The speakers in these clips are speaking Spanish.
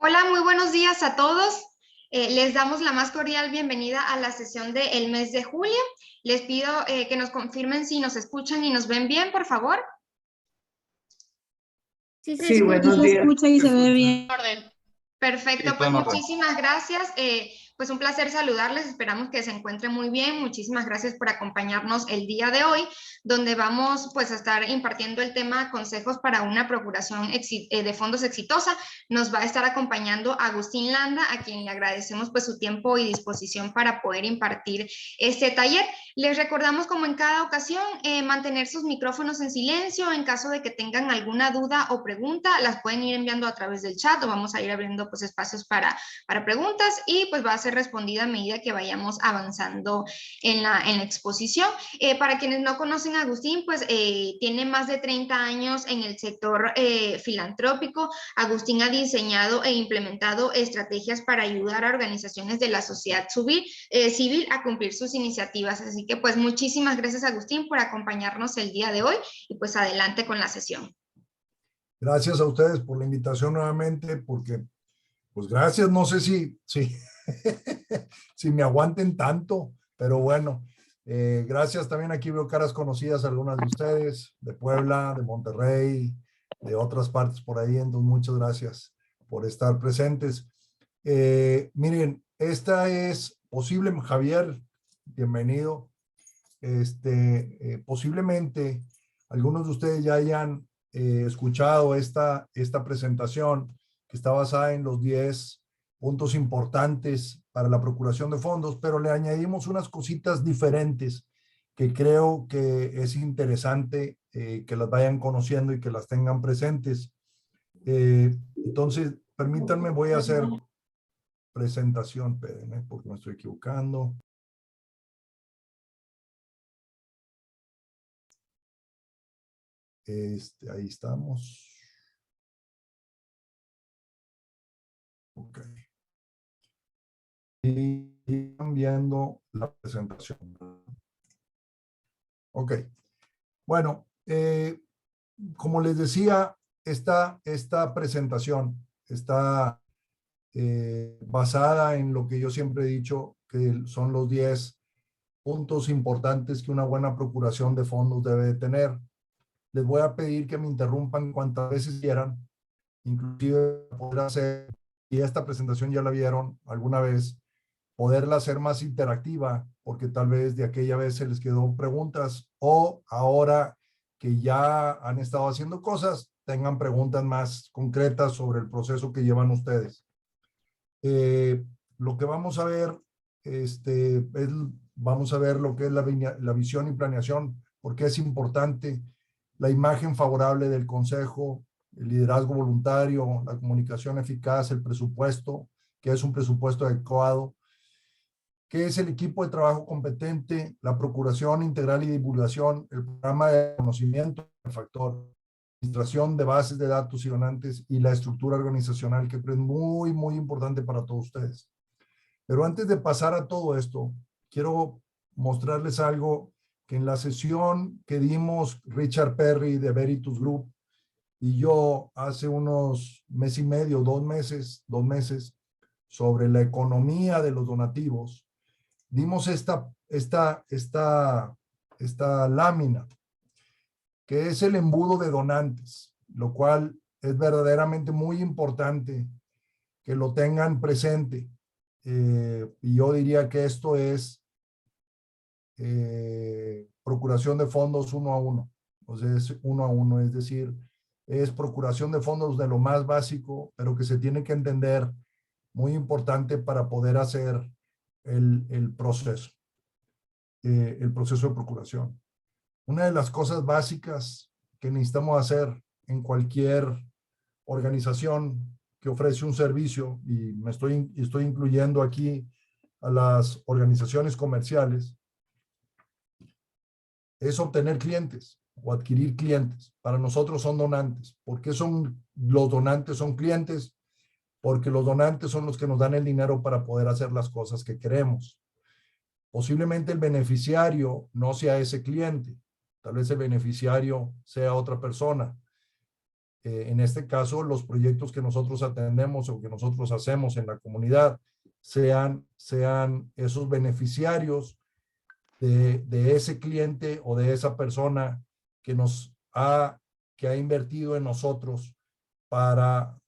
Hola, muy buenos días a todos. Les damos la más cordial bienvenida a la sesión del mes de julio. Les pido que nos confirmen si nos escuchan y nos ven bien, por favor. Sí, Sí, buenos se días. escucha y se ve bien. Orden. Perfecto, Sí, pues todo en orden. muchísimas gracias. Pues un placer saludarles. Esperamos que se encuentren muy bien. Muchísimas gracias por acompañarnos el día de hoy, donde vamos pues a estar impartiendo el tema consejos para una procuración de fondos exitosa. Nos va a estar acompañando Agustín Landa, a quien le agradecemos pues su tiempo y disposición para poder impartir este taller. Les recordamos, como en cada ocasión, mantener sus micrófonos en silencio. En caso de que tengan alguna duda o pregunta, las pueden ir enviando a través del chat o vamos a ir abriendo pues espacios para preguntas y pues va a ser respondida a medida que vayamos avanzando en la exposición. Para quienes no conocen a Agustín, pues tiene más de 30 años en el sector filantrópico. Agustín ha diseñado e implementado estrategias para ayudar a organizaciones de la sociedad civil a cumplir sus iniciativas. Así que pues muchísimas gracias, Agustín, por acompañarnos el día de hoy y pues adelante con la sesión. Gracias a ustedes por la invitación nuevamente, porque, pues gracias, no sé si me aguanten tanto, pero bueno, gracias también. Aquí veo caras conocidas, algunas de ustedes, de Puebla, de Monterrey, de otras partes por ahí, entonces muchas gracias por estar presentes. Miren, esta es posible, Javier, bienvenido. Posiblemente algunos de ustedes ya hayan escuchado esta presentación que está basada en los 10 puntos importantes para la procuración de fondos, pero le añadimos unas cositas diferentes que creo que es interesante que las vayan conociendo y que las tengan presentes. Entonces, permítanme, voy a hacer presentación, espérenme, porque me estoy equivocando. Ahí estamos. Ok. Y están viendo la presentación. Ok. Bueno, como les decía, esta presentación está basada en lo que yo siempre he dicho, que son los 10 puntos importantes que una buena procuración de fondos debe de tener. Les voy a pedir que me interrumpan cuantas veces quieran, inclusive poder hacer, y esta presentación ya la vieron alguna vez, poderla hacer más interactiva, porque tal vez de aquella vez se les quedó preguntas o ahora que ya han estado haciendo cosas, tengan preguntas más concretas sobre el proceso que llevan ustedes. Lo que vamos a ver, vamos a ver lo que es la visión y planeación, porque es importante la imagen favorable del consejo, el liderazgo voluntario, la comunicación eficaz, el presupuesto, que es un presupuesto adecuado, que es el equipo de trabajo competente, la procuración integral y divulgación, el programa de conocimiento, el factor, administración de bases de datos y donantes y la estructura organizacional, que es muy, muy importante para todos ustedes. Pero antes de pasar a todo esto, quiero mostrarles algo que en la sesión que dimos Richard Perry de Veritas Group y yo hace unos mes y medio, 2 meses, sobre la economía de los donativos, dimos esta lámina, que es el embudo de donantes, lo cual es verdaderamente muy importante que lo tengan presente. Y yo diría que esto es procuración de fondos 1 a 1. O sea, es 1 a 1, es decir, es procuración de fondos de lo más básico, pero que se tiene que entender, muy importante para poder hacer el proceso de procuración. Una de las cosas básicas que necesitamos hacer en cualquier organización que ofrece un servicio, y estoy incluyendo aquí a las organizaciones comerciales, es obtener clientes o adquirir clientes. Para nosotros son donantes. ¿Por qué son los donantes? Son clientes porque los donantes son los que nos dan el dinero para poder hacer las cosas que queremos. Posiblemente el beneficiario no sea ese cliente, tal vez el beneficiario sea otra persona, en este caso, los proyectos que nosotros atendemos o que nosotros hacemos en la comunidad sean esos beneficiarios de ese cliente o de esa persona que que ha invertido en nosotros para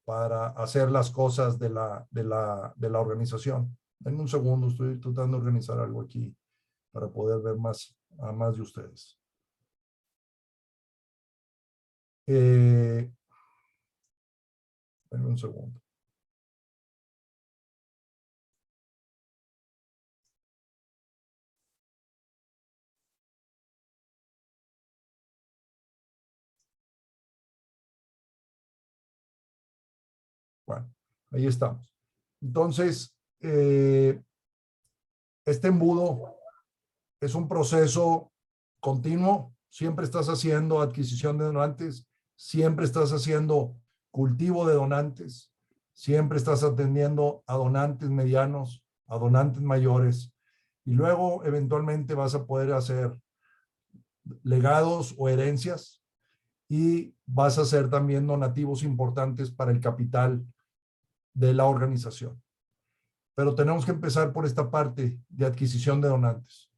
hacer las cosas de la organización. Denme un segundo, estoy tratando de organizar algo aquí para poder ver a más de ustedes. Denme un segundo. Bueno, ahí estamos. Entonces, este embudo es un proceso continuo. Siempre estás haciendo adquisición de donantes, siempre estás haciendo cultivo de donantes, siempre estás atendiendo a donantes medianos, a donantes mayores, y luego eventualmente vas a poder hacer legados o herencias y vas a hacer también donativos importantes para el capital de la organización. Pero tenemos que empezar por esta parte de adquisición de donantes.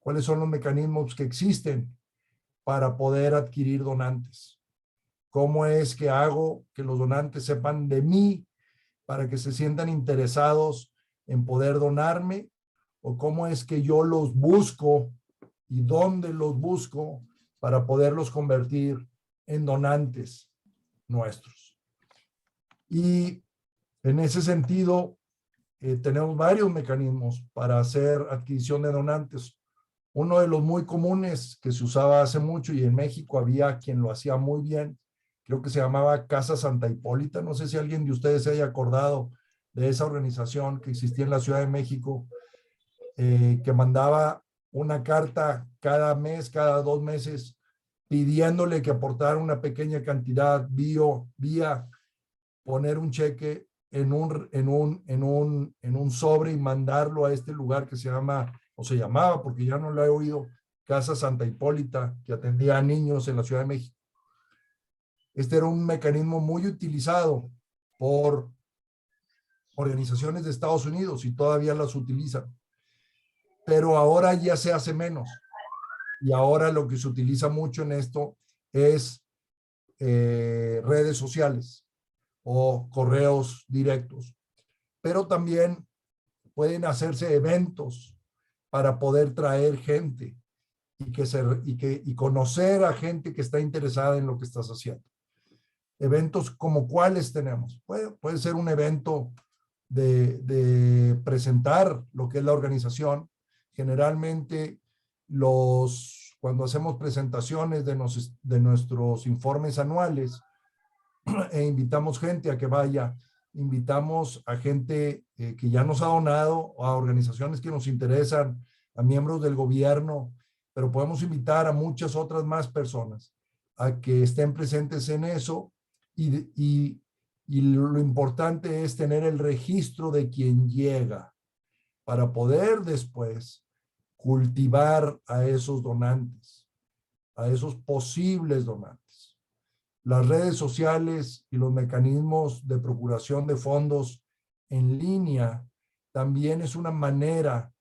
¿Cuáles son los mecanismos que existen para poder adquirir donantes? ¿Cómo es que hago que los donantes sepan de mí para que se sientan interesados en poder donarme? ¿O cómo es que yo los busco y dónde los busco para poderlos convertir en donantes nuestros? Y en ese sentido, tenemos varios mecanismos para hacer adquisición de donantes. Uno de los muy comunes que se usaba hace mucho, y en México había quien lo hacía muy bien, creo que se llamaba Casa Santa Hipólita. No sé si alguien de ustedes se haya acordado de esa organización que existía en la Ciudad de México, que mandaba una carta cada mes, cada 2 meses, pidiéndole que aportara una pequeña cantidad vía poner un cheque en un sobre y mandarlo a este lugar que se llama, o se llamaba, porque ya no lo he oído, Casa Santa Hipólita, que atendía a niños en la Ciudad de México. Este era un mecanismo muy utilizado por organizaciones de Estados Unidos y todavía las utilizan. Pero ahora ya se hace menos. Y ahora lo que se utiliza mucho en esto es redes sociales o correos directos. Pero también pueden hacerse eventos para poder traer gente y conocer a gente que está interesada en lo que estás haciendo. Eventos como cuáles tenemos. Puede ser un evento de presentar lo que es la organización. Generalmente cuando hacemos presentaciones de nuestros informes anuales, e invitamos gente a que vaya, invitamos a gente que ya nos ha donado, a organizaciones que nos interesan, a miembros del gobierno, pero podemos invitar a muchas otras más personas a que estén presentes en eso y lo importante es tener el registro de quien llega para poder después cultivar a esos donantes, a esos posibles donantes. Las redes sociales y los mecanismos de procuración de fondos en línea también es una manera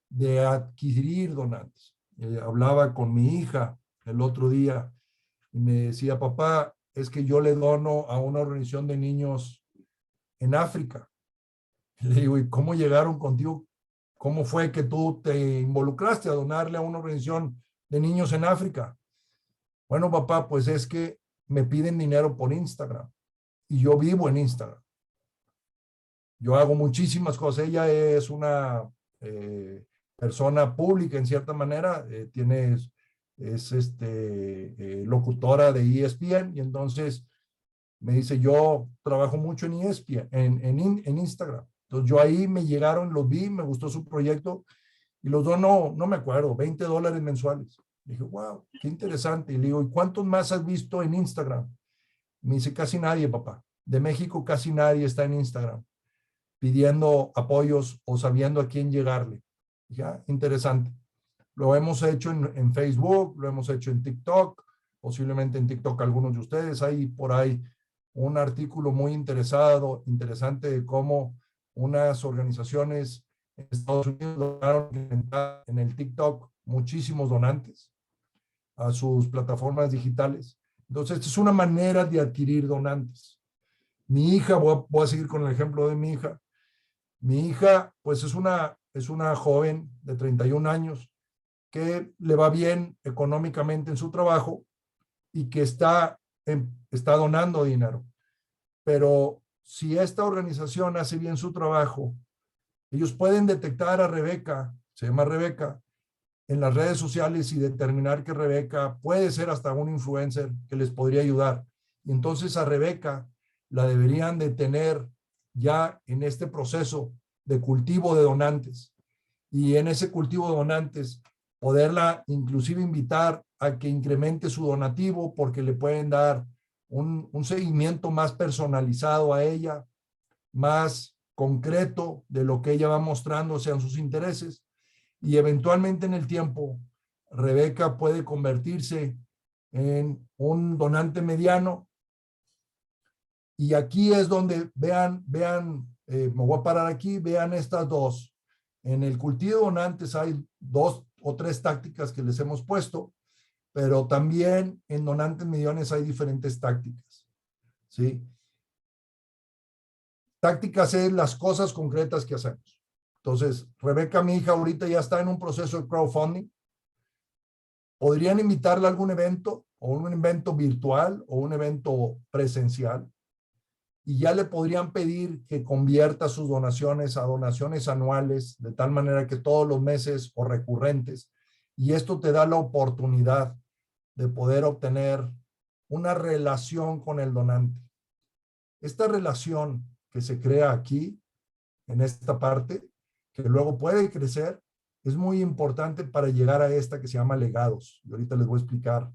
de adquirir donantes. Hablaba con mi hija el otro día y me decía, papá, es que yo le dono a una organización de niños en África. Y le digo, ¿y cómo llegaron contigo? ¿Cómo fue que tú te involucraste a donarle a una organización de niños en África? Bueno, papá, pues es que me piden dinero por Instagram y yo vivo en Instagram. Yo hago muchísimas cosas. Ella es una persona pública en cierta manera, es locutora de ESPN y entonces me dice, yo trabajo mucho en ESPN, en Instagram. Entonces yo ahí me llegaron, los vi, me gustó su proyecto y los dono, no me acuerdo, $20 mensuales. Dije, wow, qué interesante. Y le digo, ¿y cuántos más has visto en Instagram? Me dice, casi nadie, papá. De México casi nadie está en Instagram pidiendo apoyos o sabiendo a quién llegarle. Dije, interesante. Lo hemos hecho en Facebook, lo hemos hecho en TikTok, posiblemente en TikTok algunos de ustedes, hay por ahí un artículo muy interesante de cómo unas organizaciones en Estados Unidos lograron implementar en el TikTok muchísimos donantes a sus plataformas digitales. Entonces, esta es una manera de adquirir donantes. Mi hija, voy a seguir con el ejemplo de mi hija. Mi hija, pues es una joven de 31 años que le va bien económicamente en su trabajo y que está donando dinero. Pero si esta organización hace bien su trabajo, ellos pueden detectar a Rebeca, se llama Rebeca, en las redes sociales y determinar que Rebeca puede ser hasta un influencer que les podría ayudar. Y entonces a Rebeca la deberían de tener ya en este proceso de cultivo de donantes. Y en ese cultivo de donantes, poderla inclusive invitar a que incremente su donativo porque le pueden dar un seguimiento más personalizado a ella, más concreto de lo que ella va mostrando sean sus intereses, y eventualmente en el tiempo Rebeca puede convertirse en un donante mediano. Y aquí es donde vean, me voy a parar aquí, vean estas dos. En el cultivo de donantes hay 2 o 3 tácticas que les hemos puesto, pero también en donantes medianos hay diferentes tácticas, ¿sí? Tácticas es las cosas concretas que hacemos. Entonces, Rebeca, mi hija, ahorita ya está en un proceso de crowdfunding. ¿Podrían invitarla a algún evento, o un evento virtual, o un evento presencial? Y ya le podrían pedir que convierta sus donaciones a donaciones anuales, de tal manera que todos los meses o recurrentes. Y esto te da la oportunidad de poder obtener una relación con el donante. Esta relación que se crea aquí, en esta parte, que luego puede crecer, es muy importante para llegar a esta que se llama legados. Y ahorita les voy a explicar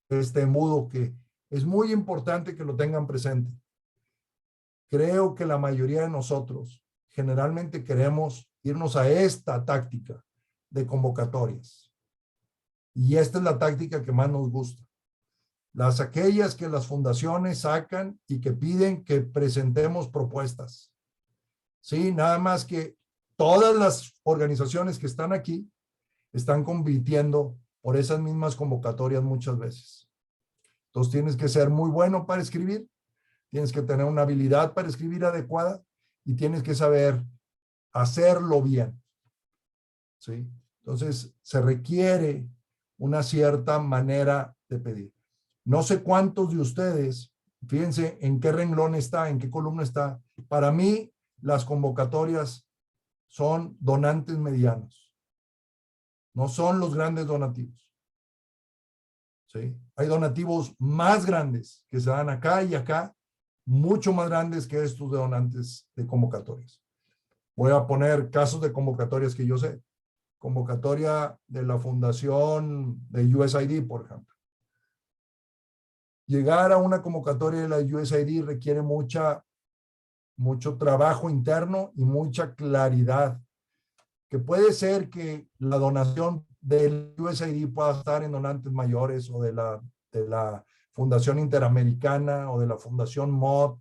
este embudo que es muy importante que lo tengan presente. Creo que la mayoría de nosotros generalmente queremos irnos a esta táctica de convocatorias. Y esta es la táctica que más nos gusta. Aquellas que las fundaciones sacan y que piden que presentemos propuestas. Sí, nada más que todas las organizaciones que están aquí están compitiendo por esas mismas convocatorias muchas veces. Entonces tienes que ser muy bueno para escribir, tienes que tener una habilidad para escribir adecuada y tienes que saber hacerlo bien. ¿Sí? Entonces se requiere una cierta manera de pedir. No sé cuántos de ustedes, fíjense en qué renglón está, en qué columna está. Para mí, las convocatorias son donantes medianos. No son los grandes donativos. ¿Sí? Hay donativos más grandes que se dan acá y acá, mucho más grandes que estos de donantes de convocatorias. Voy a poner casos de convocatorias que yo sé. Convocatoria de la fundación de USAID, por ejemplo. Llegar a una convocatoria de la USAID requiere mucho trabajo interno y mucha claridad, que puede ser que la donación del USAID pueda estar en donantes mayores o de la Fundación Interamericana o de la Fundación MOD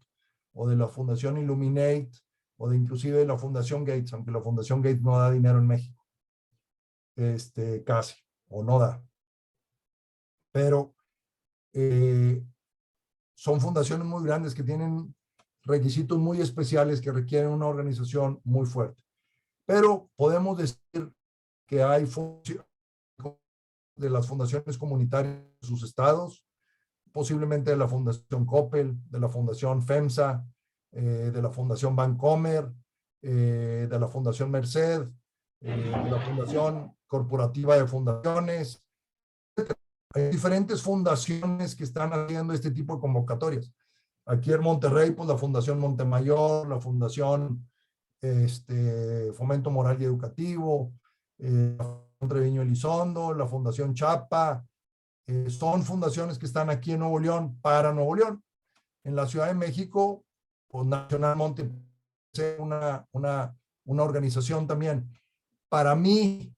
o de la Fundación Illuminate o de inclusive de la Fundación Gates, aunque la Fundación Gates no da dinero en México. Casi, o no da. Pero son fundaciones muy grandes que tienen requisitos muy especiales que requieren una organización muy fuerte. Pero podemos decir que hay de las fundaciones comunitarias de sus estados, posiblemente de la Fundación Coppel, de la Fundación FEMSA, de la Fundación Bancomer, de la Fundación Merced, de la Fundación Corporativa de Fundaciones. Hay diferentes fundaciones que están haciendo este tipo de convocatorias. Aquí en Monterrey, pues la Fundación Montemayor, la Fundación Fomento Moral y Educativo, la Fundación Treviño Elizondo, la Fundación Chapa, son fundaciones que están aquí en Nuevo León para Nuevo León. En la Ciudad de México, pues Nacional Monte, una organización también. Para mí,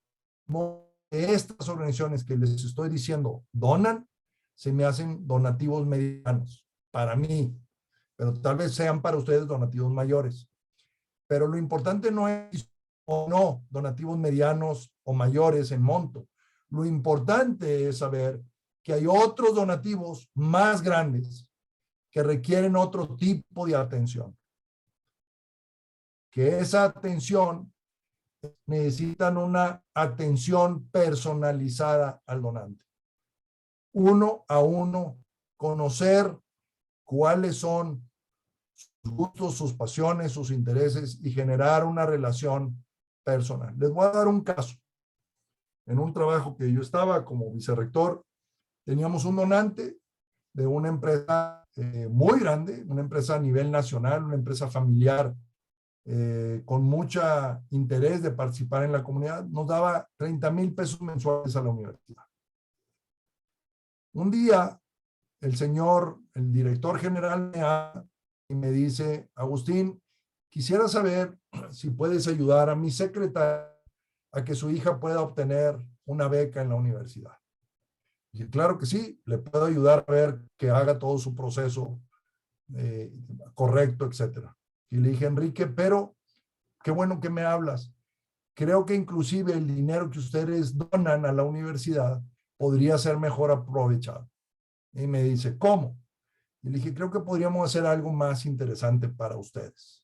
estas organizaciones que les estoy diciendo donan, se me hacen donativos medianos. Para mí, pero tal vez sean para ustedes donativos mayores. Pero lo importante no es o no donativos medianos o mayores en monto. Lo importante es saber que hay otros donativos más grandes que requieren otro tipo de atención. Que esa atención necesitan una atención personalizada al donante. Uno a uno, conocer cuáles son sus gustos, sus pasiones, sus intereses y generar una relación personal. Les voy a dar un caso. En un trabajo que yo estaba como vicerrector, teníamos un donante de una empresa muy grande, una empresa a nivel nacional, una empresa familiar con mucho interés de participar en la comunidad. Nos daba 30,000 pesos mensuales a la universidad. Un día, el director general me habla y me dice: Agustín, quisiera saber si puedes ayudar a mi secretaria a que su hija pueda obtener una beca en la universidad. Y dije, claro que sí, le puedo ayudar a ver que haga todo su proceso correcto, etcétera. Y le dije, Enrique, pero qué bueno que me hablas. Creo que inclusive el dinero que ustedes donan a la universidad podría ser mejor aprovechado. Y me dice, ¿cómo? Y le dije, creo que podríamos hacer algo más interesante para ustedes.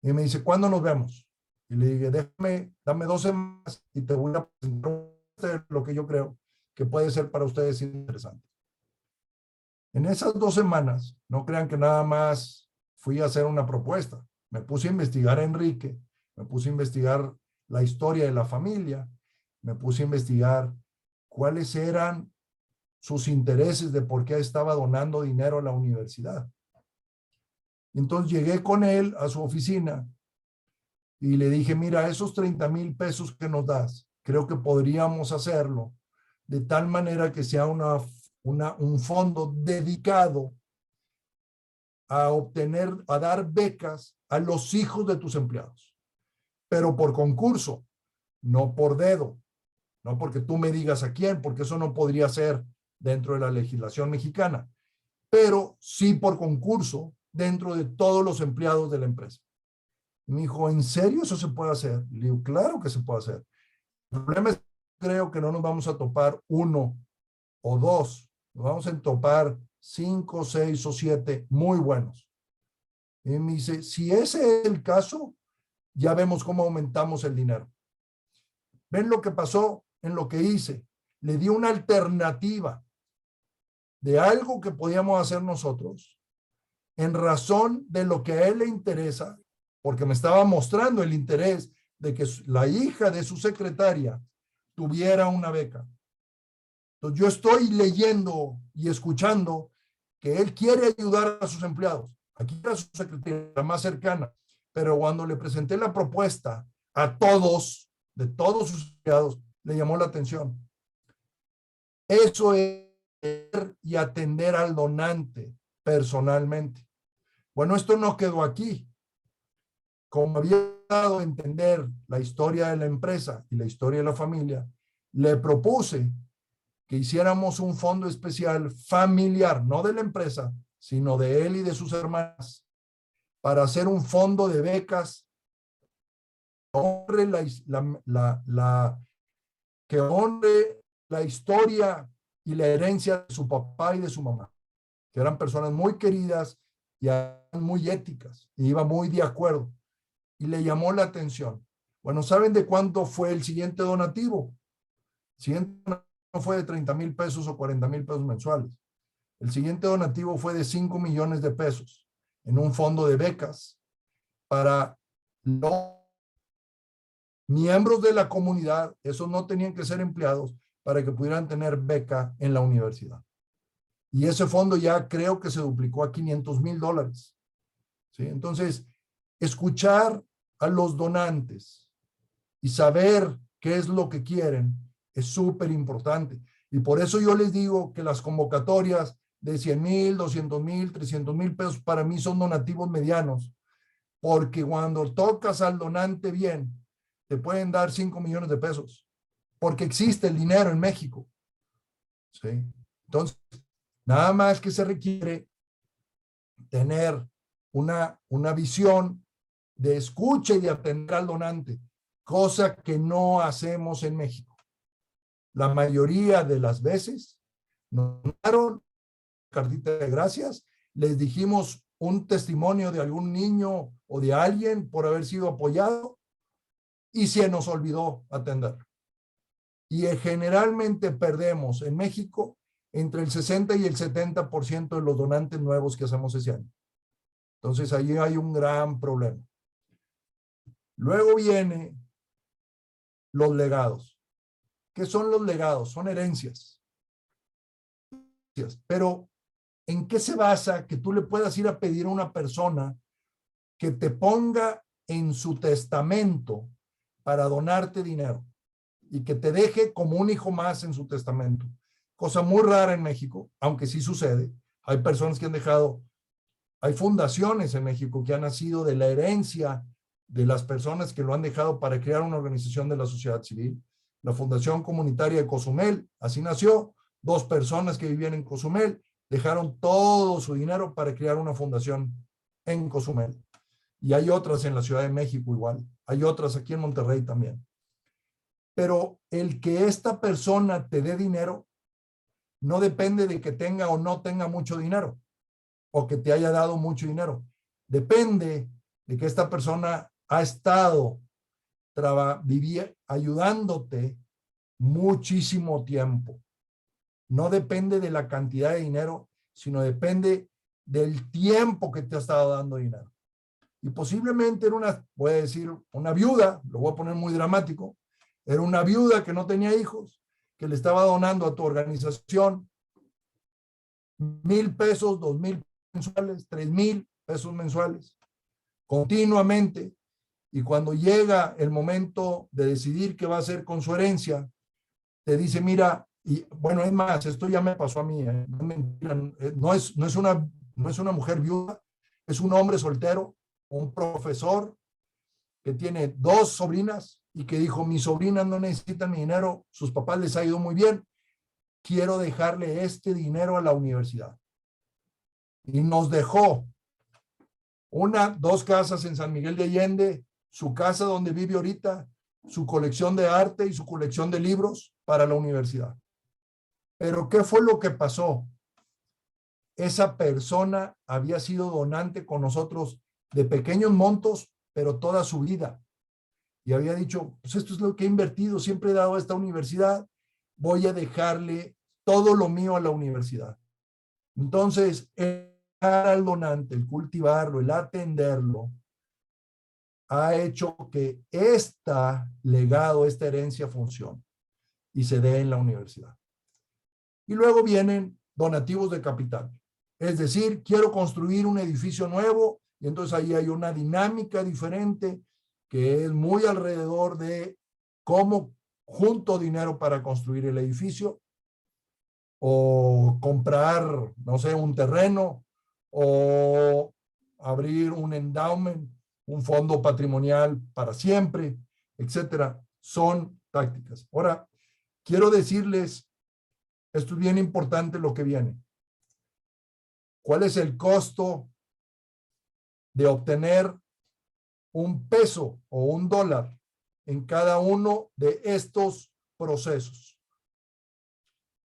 Y me dice, ¿cuándo nos vemos? Y le dije, dame 2 semanas y te voy a presentar lo que yo creo que puede ser para ustedes interesante. En esas 2 semanas, no crean que nada más fui a hacer una propuesta. Me puse a investigar a Enrique, me puse a investigar la historia de la familia, me puse a investigar cuáles eran sus intereses de por qué estaba donando dinero a la universidad. Entonces llegué con él a su oficina y le dije, mira, esos 30,000 pesos que nos das, creo que podríamos hacerlo de tal manera que sea un fondo dedicado a dar becas a los hijos de tus empleados, pero por concurso, no por dedo, no porque tú me digas a quién, porque eso no podría ser dentro de la legislación mexicana, pero sí por concurso dentro de todos los empleados de la empresa. Y me dijo, ¿en serio eso se puede hacer? Le digo, claro que se puede hacer. El problema es que creo que no nos vamos a topar 1 o 2, nos vamos a topar 5, 6 o 7 muy buenos. Y me dice, si ese es el caso, ya vemos cómo aumentamos el dinero. ¿Ven lo que pasó en lo que hice? Le di una alternativa de algo que podíamos hacer nosotros en razón de lo que a él le interesa, porque me estaba mostrando el interés de que la hija de su secretaria tuviera una beca. Entonces yo estoy leyendo y escuchando que él quiere ayudar a sus empleados. Aquí era su secretaria más cercana, pero cuando le presenté la propuesta a todos, de todos sus empleados, le llamó la atención. Eso es y atender al donante personalmente. Bueno, esto no quedó aquí. Como había dado a entender la historia de la empresa y la historia de la familia, le propuse que hiciéramos un fondo especial familiar, no de la empresa, sino de él y de sus hermanas, para hacer un fondo de becas que honre la historia y la herencia de su papá y de su mamá, que eran personas muy queridas y muy éticas, y iba muy de acuerdo. Y le llamó la atención. Bueno, ¿saben de cuánto fue el siguiente donativo? El siguiente donativo no fue de 30,000 pesos o 40,000 pesos mensuales. El siguiente donativo fue de 5 millones de pesos en un fondo de becas para los miembros de la comunidad. Esos no tenían que ser empleados para que pudieran tener beca en la universidad. Y ese fondo ya creo que se duplicó a $500,000. ¿Sí? Entonces, escuchar a los donantes y saber qué es lo que quieren es súper importante. Y por eso yo les digo que las convocatorias de 100,000, 200,000, 300,000 pesos para mí son donativos medianos, porque cuando tocas al donante bien, te pueden dar 5 millones de pesos, porque existe el dinero en México. ¿Sí? Entonces, nada más que se requiere tener una visión de escucha y de atender al donante, cosa que no hacemos en México. La mayoría de las veces nos mandaron cartita de gracias, les dijimos un testimonio de algún niño o de alguien por haber sido apoyado y se nos olvidó atender. Y generalmente perdemos en México entre el 60 y el 70% de los donantes nuevos que hacemos ese año. Entonces, ahí hay un gran problema. Luego vienen los legados. ¿Qué son los legados? Son herencias. Pero, ¿en qué se basa que tú le puedas ir a pedir a una persona que te ponga en su testamento para donarte dinero y que te deje como un hijo más en su testamento? Cosa muy rara en México, aunque sí sucede. Hay personas que han dejado, hay fundaciones en México que han nacido de la herencia de las personas que lo han dejado para crear una organización de la sociedad civil. La Fundación Comunitaria de Cozumel, así nació. 2 personas que vivían en Cozumel dejaron todo su dinero para crear una fundación en Cozumel. Y hay otras en la Ciudad de México igual. Hay otras aquí en Monterrey también. Pero el que esta persona te dé dinero no depende de que tenga o no tenga mucho dinero o que te haya dado mucho dinero. Depende de que esta persona ha estado ayudándote muchísimo tiempo. No depende de la cantidad de dinero, sino depende del tiempo que te ha estado dando dinero. Y posiblemente era voy a decir, una viuda, lo voy a poner muy dramático, era una viuda que no tenía hijos, que le estaba donando a tu organización 1,000 pesos, 2,000 mensuales, 3,000 pesos mensuales, continuamente. Y cuando llega el momento de decidir qué va a hacer con su herencia, te dice, mira, y bueno, es más, esto ya me pasó a mí, no es una mujer viuda, es un hombre soltero, un profesor que tiene 2 sobrinas y que dijo, mis sobrinas no necesitan mi dinero, sus papás les ha ido muy bien, quiero dejarle este dinero a la universidad. Y nos dejó 2 casas en San Miguel de Allende, su casa donde vive ahorita, su colección de arte y su colección de libros para la universidad. Pero ¿qué fue lo que pasó? Esa persona había sido donante con nosotros de pequeños montos, pero toda su vida. Y había dicho, pues esto es lo que he invertido, siempre he dado a esta universidad, voy a dejarle todo lo mío a la universidad. Entonces, el al donante, el cultivarlo, el atenderlo, ha hecho que legado, esta herencia funcione y se dé en la universidad. Y luego vienen donativos de capital. Es decir, quiero construir un edificio nuevo y entonces ahí hay una dinámica diferente que es muy alrededor de cómo junto dinero para construir el edificio o comprar, no sé, un terreno o abrir un endowment, un fondo patrimonial para siempre, etcétera. Son tácticas. Ahora, quiero decirles, esto es bien importante lo que viene. ¿Cuál es el costo de obtener un peso o un dólar en cada uno de estos procesos?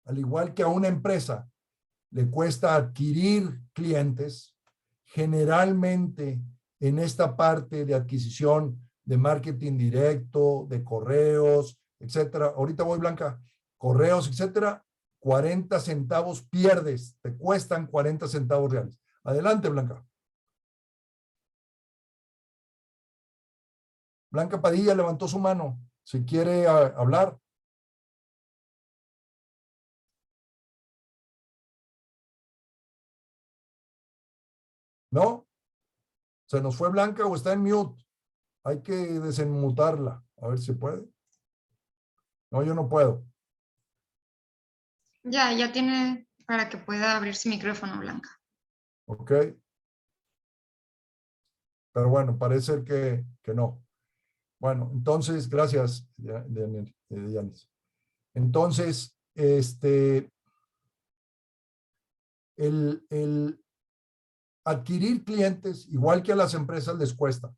Al igual que a una empresa le cuesta adquirir clientes, generalmente en esta parte de adquisición de marketing directo, de correos, etcétera. Ahorita voy, Blanca, correos, etcétera, 40 centavos pierdes, te cuestan 40 centavos reales. Adelante, Blanca. Blanca Padilla levantó su mano. Si quiere hablar. ¿No? ¿Se nos fue Blanca o está en mute? Hay que desenmutarla. A ver si puede. No, yo no puedo. Ya tiene para que pueda abrir su micrófono, Blanca. Ok. Pero bueno, parece que no. Bueno, entonces, gracias, Yanis. Entonces, adquirir clientes, igual que a las empresas les cuesta.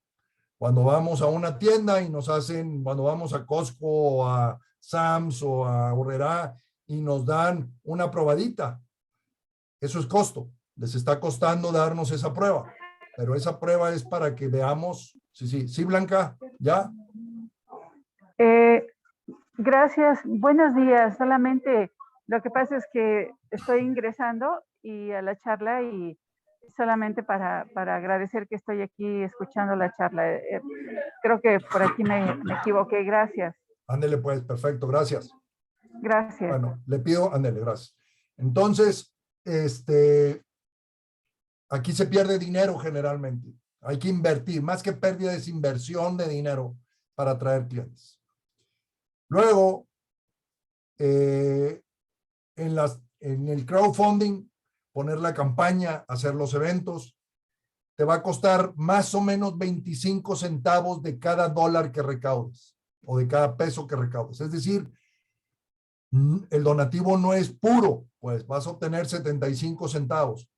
Cuando vamos a una tienda y nos hacen, cuando vamos a Costco o a Sam's o a Aurrerá y nos dan una probadita, eso es costo. Les está costando darnos esa prueba, pero esa prueba es para que veamos. Sí, Blanca, ¿ya? Gracias, buenos días. Solamente lo que pasa es que estoy ingresando y a la charla y solamente para agradecer que estoy aquí escuchando la charla. Creo que por aquí me equivoqué. Gracias. Ándele pues, perfecto, gracias. Gracias. Bueno, le pido, ándele, gracias. Entonces, aquí se pierde dinero generalmente. Hay que invertir, más que pérdida es inversión de dinero para atraer clientes. Luego, en el crowdfunding, poner la campaña, hacer los eventos, te va a costar más o menos 25 centavos de cada dólar que recaudes o de cada peso que recaudes. Es decir, el donativo no es puro, pues vas a obtener 75 centavos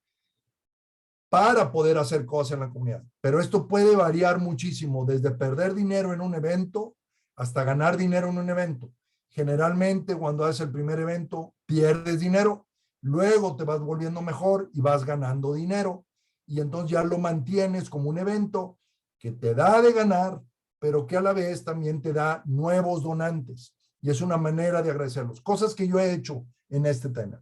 para poder hacer cosas en la comunidad. Pero esto puede variar muchísimo, desde perder dinero en un evento hasta ganar dinero en un evento. Generalmente, cuando haces el primer evento, pierdes dinero, luego te vas volviendo mejor y vas ganando dinero, y entonces ya lo mantienes como un evento que te da de ganar, pero que a la vez también te da nuevos donantes. Y es una manera de agradecerlos. Cosas que yo he hecho en este tema.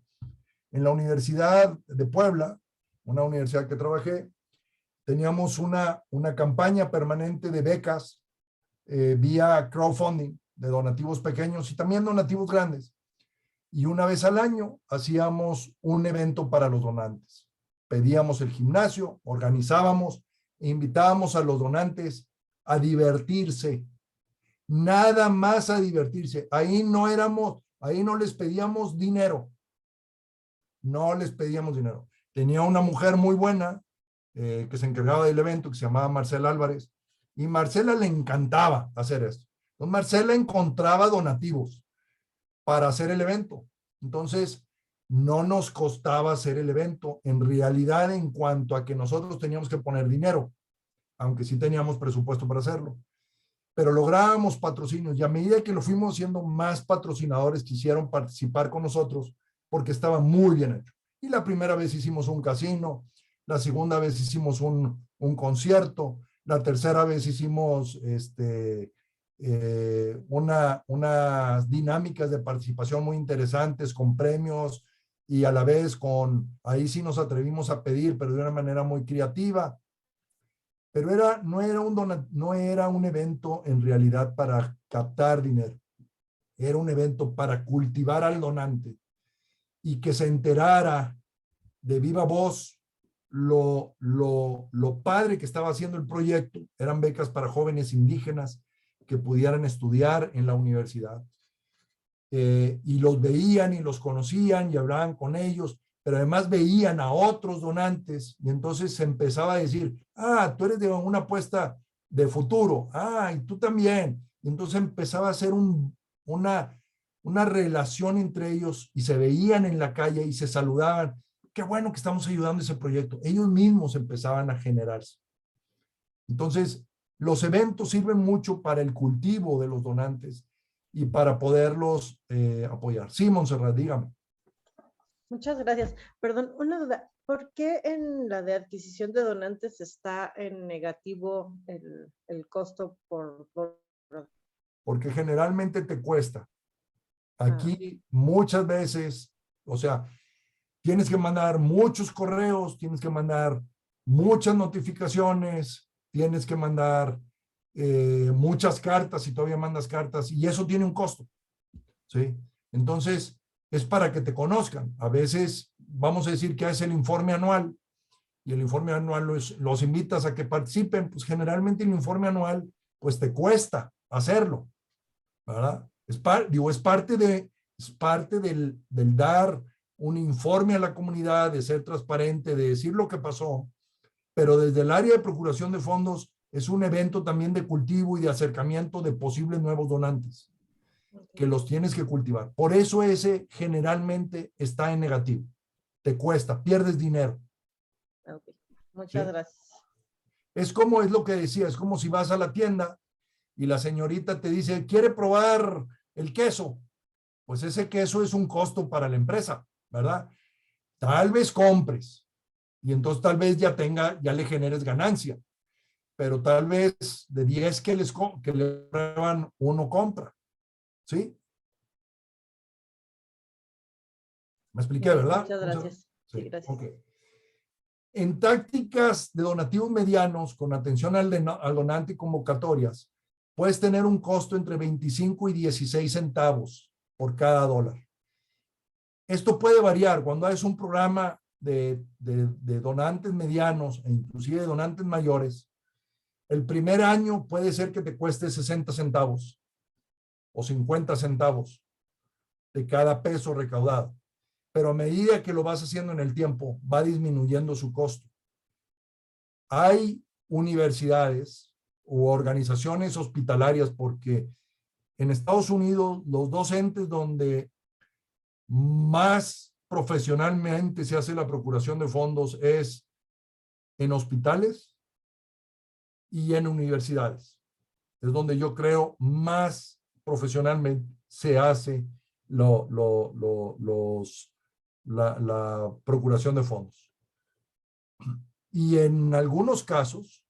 En la Universidad de Puebla, una universidad que trabajé, teníamos una campaña permanente de becas vía crowdfunding, de donativos pequeños y también donativos grandes. Y una vez al año hacíamos un evento para los donantes. Pedíamos el gimnasio, organizábamos e invitábamos a los donantes a divertirse. Nada más a divertirse. Ahí no les pedíamos dinero. No les pedíamos dinero. Tenía una mujer muy buena que se encargaba del evento, que se llamaba Marcela Álvarez, y Marcela le encantaba hacer esto. Entonces Marcela encontraba donativos para hacer el evento. Entonces no nos costaba hacer el evento en realidad, en cuanto a que nosotros teníamos que poner dinero, aunque sí teníamos presupuesto para hacerlo. Pero lográbamos patrocinios, y a medida que lo fuimos haciendo, más patrocinadores quisieron participar con nosotros porque estaba muy bien hecho. Y la primera vez hicimos un casino, la segunda vez hicimos un concierto, la tercera vez hicimos unas dinámicas de participación muy interesantes con premios, y a la vez ahí sí nos atrevimos a pedir, pero de una manera muy creativa. Pero no era un evento en realidad para captar dinero. Era un evento para cultivar al donante y que se enterara de viva voz lo padre que estaba haciendo el proyecto. Eran becas para jóvenes indígenas que pudieran estudiar en la universidad. Y los veían y los conocían y hablaban con ellos, pero además veían a otros donantes, y entonces se empezaba a decir, tú eres de una apuesta de futuro, y tú también. Y entonces empezaba a hacer una relación entre ellos, y se veían en la calle y se saludaban. Qué bueno que estamos ayudando a ese proyecto. Ellos mismos empezaban a generarse. Entonces, los eventos sirven mucho para el cultivo de los donantes y para poderlos apoyar. Sí, Montserrat, dígame. Muchas gracias. Perdón, una duda. ¿Por qué en la de adquisición de donantes está en negativo el costo por? Porque generalmente te cuesta. Aquí muchas veces, o sea, tienes que mandar muchos correos, tienes que mandar muchas notificaciones, tienes que mandar muchas cartas, si todavía mandas cartas, y eso tiene un costo, ¿sí? Entonces, es para que te conozcan. A veces, vamos a decir que es el informe anual, y el informe anual los invitas a que participen, pues generalmente el informe anual, pues te cuesta hacerlo, ¿verdad? Es parte del dar un informe a la comunidad, de ser transparente, de decir lo que pasó, pero desde el área de procuración de fondos es un evento también de cultivo y de acercamiento de posibles nuevos donantes, que los tienes que cultivar. Por eso ese generalmente está en negativo. Te cuesta, pierdes dinero. Okay. Muchas ¿sí? gracias. Es lo que decía, es como si vas a la tienda y la señorita te dice, ¿quiere probar el queso? Pues ese queso es un costo para la empresa, ¿verdad? Tal vez compres y entonces tal vez ya le generes ganancia, pero tal vez de 10 que le prueban, uno compra, ¿sí? Me expliqué, Muy bien, ¿verdad? muchas gracias. Sí, Sí, gracias. ok. En tácticas de donativos medianos con atención al donante y convocatorias, puedes tener un costo entre 25 y 16 centavos por cada dólar. Esto puede variar cuando es un programa de donantes medianos e inclusive de donantes mayores. El primer año puede ser que te cueste 60 centavos o 50 centavos de cada peso recaudado, pero a medida que lo vas haciendo en el tiempo, va disminuyendo su costo. Hay universidades u organizaciones hospitalarias, porque en Estados Unidos los dos entes donde más profesionalmente se hace la procuración de fondos es en hospitales y en universidades. Es donde yo creo más profesionalmente se hace la procuración de fondos. Y en algunos casos,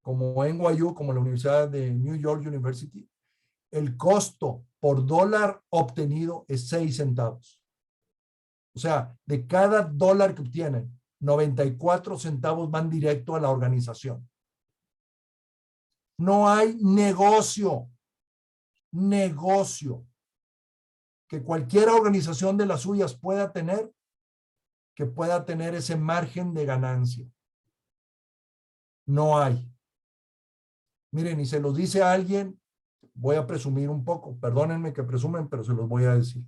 como NYU, como la Universidad de New York University, el costo por dólar obtenido es 6 centavos. O sea, de cada dólar que obtienen, 94 centavos van directo a la organización. No hay negocio que cualquier organización de las suyas pueda tener, que pueda tener ese margen de ganancia. No hay. Miren, y se los dice a alguien, voy a presumir un poco, perdónenme que presumen, pero se los voy a decir.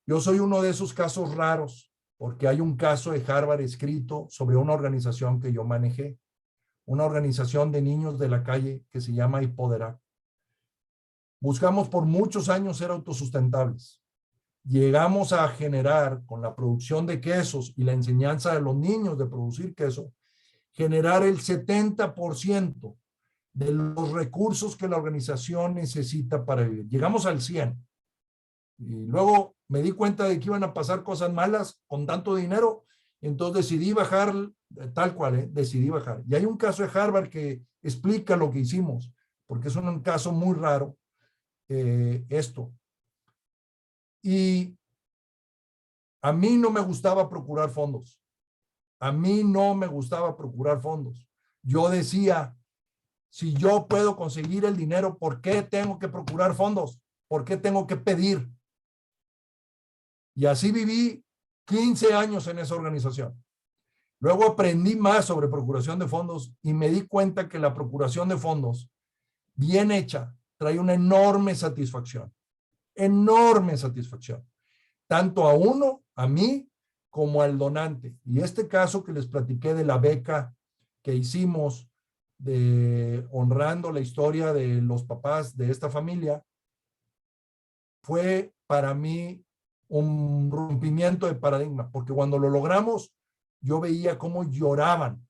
Yo soy uno de esos casos raros, porque hay un caso de Harvard escrito sobre una organización que yo manejé, una organización de niños de la calle que se llama Hipoderar. Buscamos por muchos años ser autosustentables. Llegamos a generar, con la producción de quesos y la enseñanza de los niños de producir queso, generar el 70% de los recursos que la organización necesita para vivir. Llegamos al 100%. Y luego me di cuenta de que iban a pasar cosas malas con tanto dinero, entonces decidí bajar, tal cual, decidí bajar. Y hay un caso de Harvard que explica lo que hicimos, porque es un caso muy raro, esto. Y a mí no me gustaba procurar fondos. A mí no me gustaba procurar fondos. Yo decía, si yo puedo conseguir el dinero, ¿por qué tengo que procurar fondos? ¿Por qué tengo que pedir? Y así viví 15 años en esa organización. Luego aprendí más sobre procuración de fondos y me di cuenta que la procuración de fondos, bien hecha, trae una enorme satisfacción. Enorme satisfacción. Tanto a uno, a mí, como al donante. Y este caso que les platiqué de la beca que hicimos de honrando la historia de los papás de esta familia, fue para mí un rompimiento de paradigma, porque cuando lo logramos, yo veía cómo lloraban.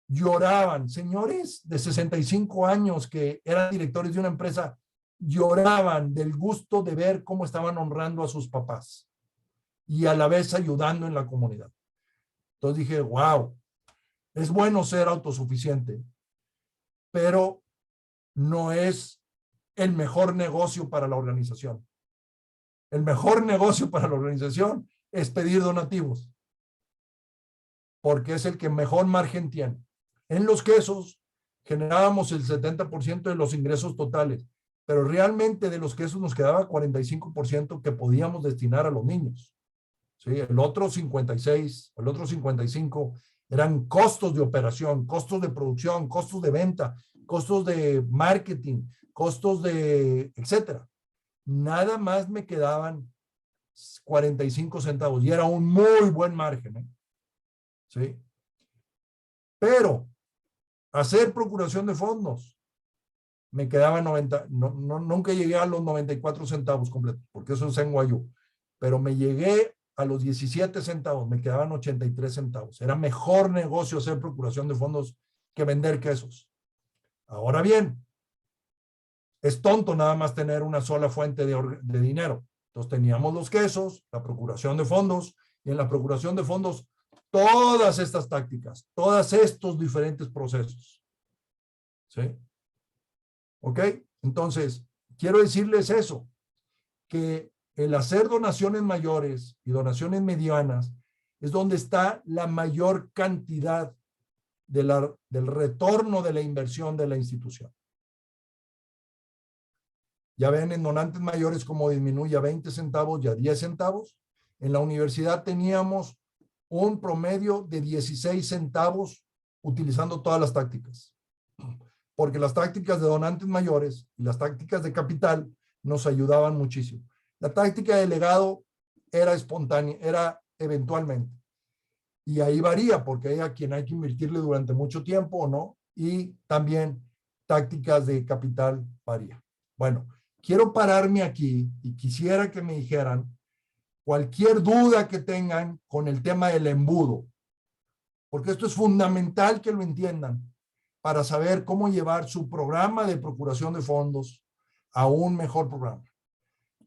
Lloraban, señores de 65 años que eran directores de una empresa, lloraban del gusto de ver cómo estaban honrando a sus papás y a la vez ayudando en la comunidad. Entonces dije, wow, es bueno ser autosuficiente, pero no es el mejor negocio para la organización. El mejor negocio para la organización es pedir donativos, porque es el que mejor margen tiene. En los quesos generábamos el 70% de los ingresos totales, pero realmente de los quesos nos quedaba 45% que podíamos destinar a los niños. ¿Sí? El otro 56, el otro 55 eran costos de operación, costos de producción, costos de venta, costos de marketing, costos de etcétera. Nada más me quedaban 45 centavos y era un muy buen margen, ¿eh? ¿Sí? Pero hacer procuración de fondos me quedaba 90, nunca llegué a los 94 centavos completos, porque eso es en NYU, pero me llegué a los 17 centavos, me quedaban 83 centavos. Era mejor negocio hacer procuración de fondos que vender quesos. Ahora bien, es tonto nada más tener una sola fuente de dinero. Entonces teníamos los quesos, la procuración de fondos, y en la procuración de fondos todas estas tácticas, todos estos diferentes procesos. ¿Sí? ¿Ok? Entonces, quiero decirles eso, que el hacer donaciones mayores y donaciones medianas es donde está la mayor cantidad del retorno de la inversión de la institución. Ya ven en donantes mayores cómo disminuye a 20 centavos y a 10 centavos. En la universidad teníamos un promedio de 16 centavos utilizando todas las tácticas. Porque las tácticas de donantes mayores y las tácticas de capital nos ayudaban muchísimo. La táctica de legado era espontánea, era eventualmente. Y ahí varía porque hay a quien hay que invertirle durante mucho tiempo o no. Y también tácticas de capital varía. Bueno, quiero pararme aquí y quisiera que me dijeran cualquier duda que tengan con el tema del embudo, porque esto es fundamental que lo entiendan para saber cómo llevar su programa de procuración de fondos a un mejor programa.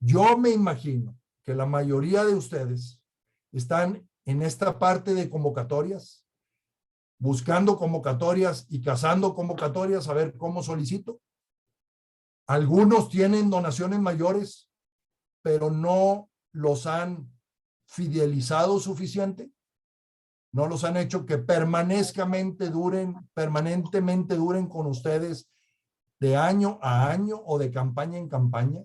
Yo me imagino que la mayoría de ustedes están en esta parte de convocatorias, buscando convocatorias y cazando convocatorias a ver cómo solicito. Algunos tienen donaciones mayores, pero no los han fidelizado suficiente. No los han hecho que permanentemente duren con ustedes de año a año o de campaña en campaña,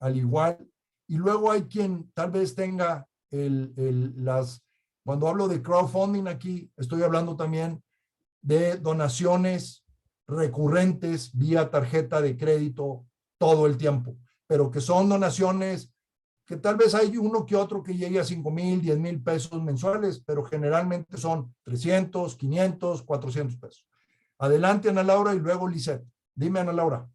al igual. Y luego hay quien tal vez tenga cuando hablo de crowdfunding aquí, estoy hablando también de donaciones recurrentes vía tarjeta de crédito todo el tiempo, pero que son donaciones que tal vez hay uno que otro que llegue a 5,000, 10,000 pesos mensuales, pero generalmente son 300, 500, 400 pesos. Adelante, Ana Laura, y luego Lisette. Dime, Ana Laura.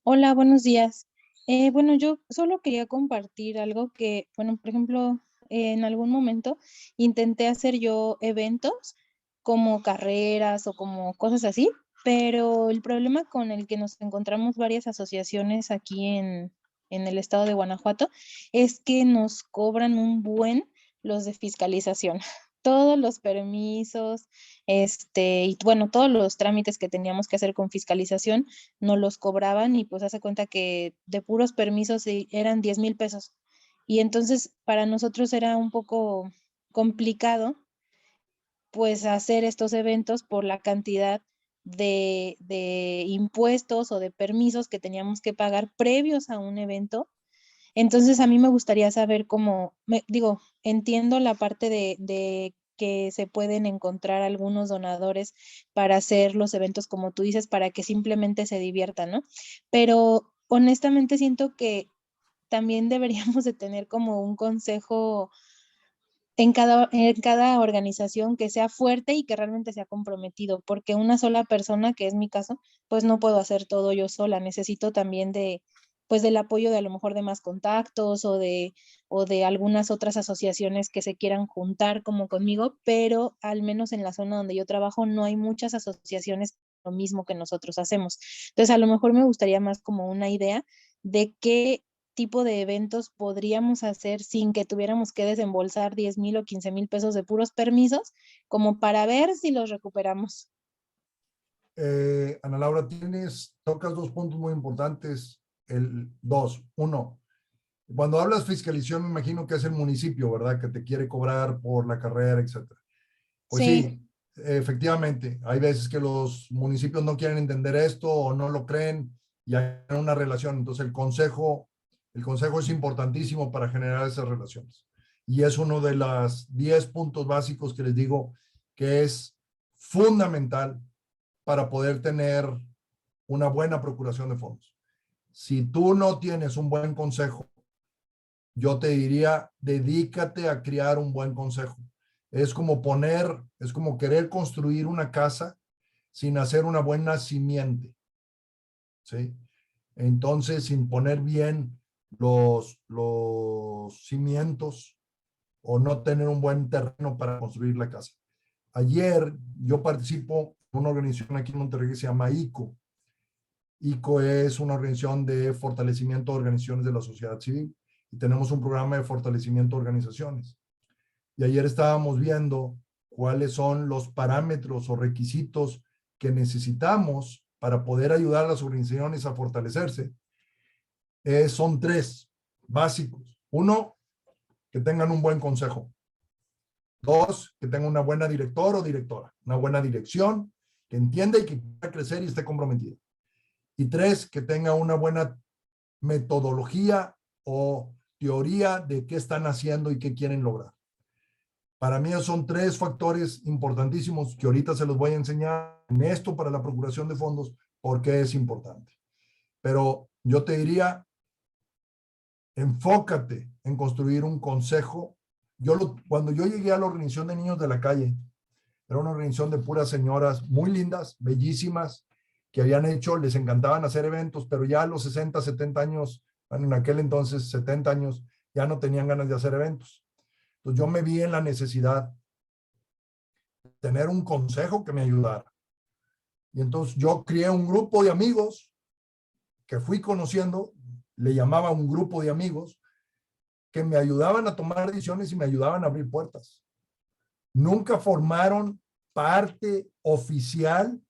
Hola, buenos días. Bueno, yo solo quería compartir algo que, bueno, por ejemplo, en algún momento intenté hacer yo eventos como carreras o como cosas así, pero el problema con el que nos encontramos varias asociaciones aquí en el estado de Guanajuato es que nos cobran un buen los de fiscalización. Todos los permisos, y bueno, todos los trámites que teníamos que hacer con fiscalización nos los cobraban y pues hace cuenta que de puros permisos eran 10,000 pesos. Y entonces para nosotros era un poco complicado pues hacer estos eventos por la cantidad de impuestos o de permisos que teníamos que pagar previos a un evento. Entonces a mí me gustaría saber cómo, entiendo la parte de que se pueden encontrar algunos donadores para hacer los eventos como tú dices, para que simplemente se diviertan, ¿no? Pero honestamente siento que también deberíamos de tener como un consejo en cada organización que sea fuerte y que realmente sea comprometido, porque una sola persona, que es mi caso, pues no puedo hacer todo yo sola, necesito también pues del apoyo de a lo mejor de más contactos o de algunas otras asociaciones que se quieran juntar como conmigo, pero al menos en la zona donde yo trabajo no hay muchas asociaciones lo mismo que nosotros hacemos. Entonces a lo mejor me gustaría más como una idea de qué tipo de eventos podríamos hacer sin que tuviéramos que desembolsar 10,000 o 15,000 pesos de puros permisos, como para ver si los recuperamos. Ana Laura, tocas dos puntos muy importantes. Uno, cuando hablas fiscalización, me imagino que es el municipio, ¿verdad? Que te quiere cobrar por la carrera, etcétera. Pues sí, efectivamente, hay veces que los municipios no quieren entender esto o no lo creen y hay una relación. Entonces el consejo es importantísimo para generar esas relaciones. Y es uno de los 10 puntos básicos que les digo que es fundamental para poder tener una buena procuración de fondos. Si tú no tienes un buen consejo, yo te diría, dedícate a crear un buen consejo. Es como querer construir una casa sin hacer una buena simiente. ¿Sí? Entonces, sin poner bien los cimientos, o no tener un buen terreno para construir la casa. Ayer yo participo en una organización aquí en Monterrey que se llama ICO. ICO es una organización de fortalecimiento de organizaciones de la sociedad civil y tenemos un programa de fortalecimiento de organizaciones. Y ayer estábamos viendo cuáles son los parámetros o requisitos que necesitamos para poder ayudar a las organizaciones a fortalecerse. Son 3 básicos. 1, que tengan un buen consejo. 2, que tengan una buena director o directora, una buena dirección, que entienda y que quiera crecer y esté comprometida. Y 3, que tenga una buena metodología o teoría de qué están haciendo y qué quieren lograr. Para mí son 3 factores importantísimos que ahorita se los voy a enseñar en esto para la procuración de fondos, porque es importante. Pero yo te diría, enfócate en construir un consejo. Cuando yo llegué a la organización de niños de la calle, era una organización de puras señoras muy lindas, bellísimas, que habían hecho, les encantaban hacer eventos, pero ya a los 60, 70 años, bueno, en aquel entonces 70 años, ya no tenían ganas de hacer eventos. Entonces yo me vi en la necesidad de tener un consejo que me ayudara. Y entonces yo creé un grupo de amigos que fui conociendo, le llamaba un grupo de amigos, que me ayudaban a tomar decisiones y me ayudaban a abrir puertas. Nunca formaron parte oficial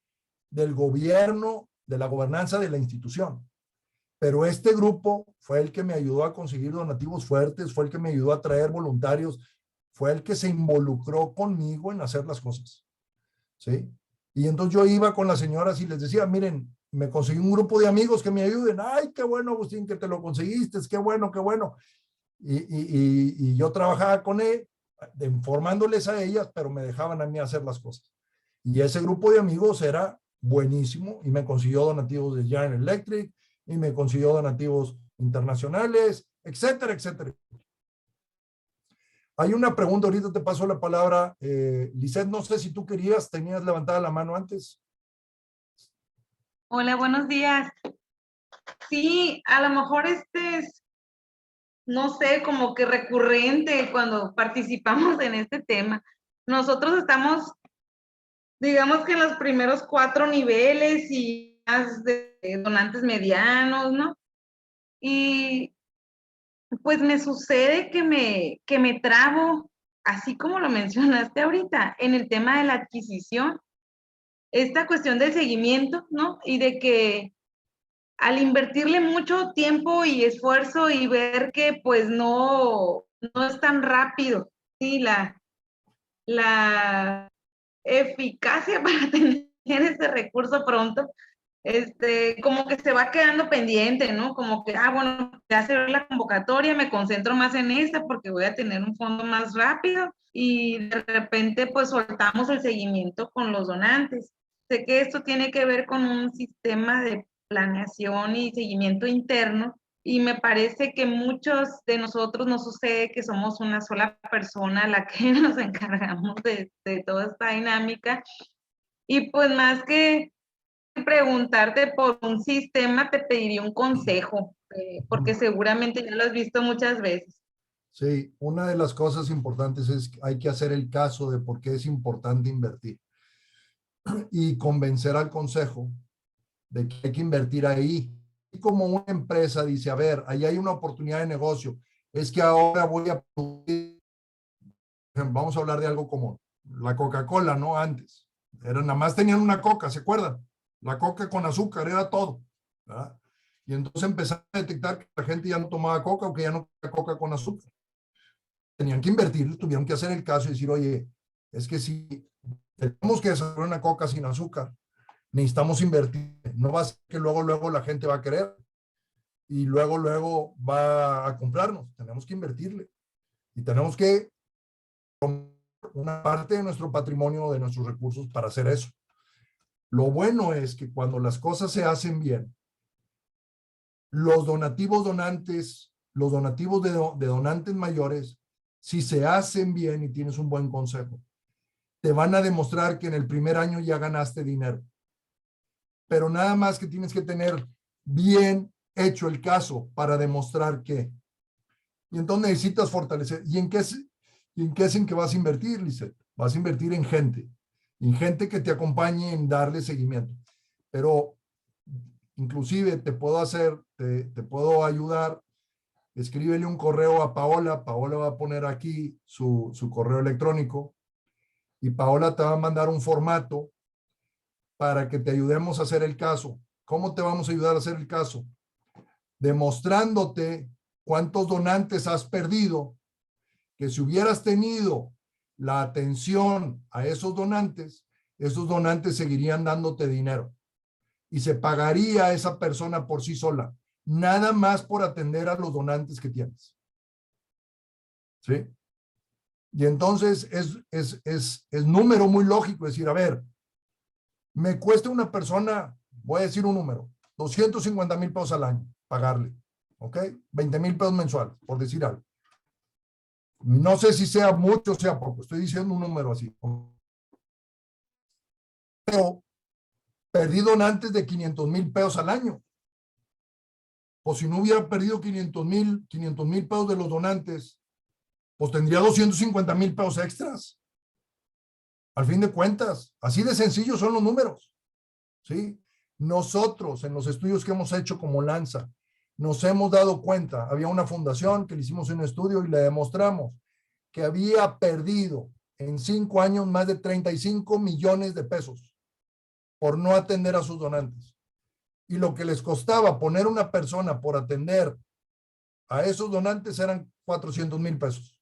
del gobierno, de la gobernanza de la institución. Pero este grupo fue el que me ayudó a conseguir donativos fuertes, fue el que me ayudó a traer voluntarios, fue el que se involucró conmigo en hacer las cosas. ¿Sí? Y entonces yo iba con las señoras y les decía, miren, me conseguí un grupo de amigos que me ayuden. Ay, qué bueno, Agustín, que te lo conseguiste, qué bueno, qué bueno. Y yo trabajaba con él, informándoles a ellas, pero me dejaban a mí hacer las cosas. Y ese grupo de amigos era buenísimo y me consiguió donativos de General Electric y me consiguió donativos internacionales, etcétera, etcétera. Hay una pregunta, ahorita te paso la palabra. Lisette, no sé si tú tenías levantada la mano antes. Hola, buenos días. Sí, a lo mejor este es, no sé, como que recurrente cuando participamos en este tema. Nosotros estamos, digamos que en los primeros 4 niveles y más de donantes medianos, ¿no? Y pues me sucede que me trabo, así como lo mencionaste ahorita, en el tema de la adquisición. Esta cuestión del seguimiento, ¿no? Y de que al invertirle mucho tiempo y esfuerzo y ver que pues no es tan rápido, ¿sí? La eficacia para tener ese recurso pronto, como que se va quedando pendiente, ¿no? Como que, bueno, ya se ve la convocatoria, me concentro más en esta porque voy a tener un fondo más rápido y de repente pues soltamos el seguimiento con los donantes. Sé que esto tiene que ver con un sistema de planeación y seguimiento interno y me parece que muchos de nosotros nos sucede que somos una sola persona la que nos encargamos de toda esta dinámica y pues más que preguntarte por un sistema, te pediría un consejo, porque seguramente ya lo has visto muchas veces. Sí, una de las cosas importantes es que hay que hacer el caso de por qué es importante invertir y convencer al consejo de que hay que invertir ahí. Y como una empresa dice, a ver, ahí hay una oportunidad de negocio, es que ahora voy a producir, vamos a hablar de algo como la Coca-Cola, ¿no? Antes, nada más tenían una coca, ¿se acuerdan? La coca con azúcar, era todo, ¿verdad? Y entonces empezaron a detectar que la gente ya no tomaba coca o que ya no tomaba coca con azúcar. Tenían que invertir, tuvieron que hacer el caso y decir, oye, es que si tenemos que desarrollar una coca sin azúcar, necesitamos invertir. No va a ser que luego la gente va a querer y luego va a comprarnos. Tenemos que invertirle y tenemos que una parte de nuestro patrimonio, de nuestros recursos para hacer eso. Lo bueno es que cuando las cosas se hacen bien, los donativos donantes, los donativos de donantes mayores, si se hacen bien y tienes un buen consejo, te van a demostrar que en el primer año ya ganaste dinero. Pero nada más que tienes que tener bien hecho el caso para demostrar que. Y entonces necesitas fortalecer. ¿Y en qué es en que vas a invertir, Lisette? Vas a invertir en gente que te acompañe en darle seguimiento. Pero inclusive te puedo ayudar. Escríbele un correo a Paola. Paola va a poner aquí su correo electrónico y Paola te va a mandar un formato para que te ayudemos a hacer el caso. ¿Cómo te vamos a ayudar a hacer el caso? Demostrándote cuántos donantes has perdido, que si hubieras tenido la atención a esos donantes seguirían dándote dinero y se pagaría a esa persona por sí sola, nada más por atender a los donantes que tienes. ¿Sí? Y entonces es número muy lógico decir, a ver, me cuesta una persona, voy a decir un número, 250,000 pesos al año, pagarle, ¿ok? 20,000 pesos mensuales, por decir algo. No sé si sea mucho o sea poco, estoy diciendo un número así. Pero perdí donantes de 500,000 pesos al año. O si no hubiera perdido 500,000 pesos de los donantes, pues tendría 250,000 pesos extras. Al fin de cuentas, así de sencillos son los números. ¿Sí? Nosotros, en los estudios que hemos hecho como Lanza, nos hemos dado cuenta, había una fundación que le hicimos un estudio y le demostramos que había perdido en 5 años más de 35 millones de pesos por no atender a sus donantes. Y lo que les costaba poner una persona por atender a esos donantes eran 400,000 pesos.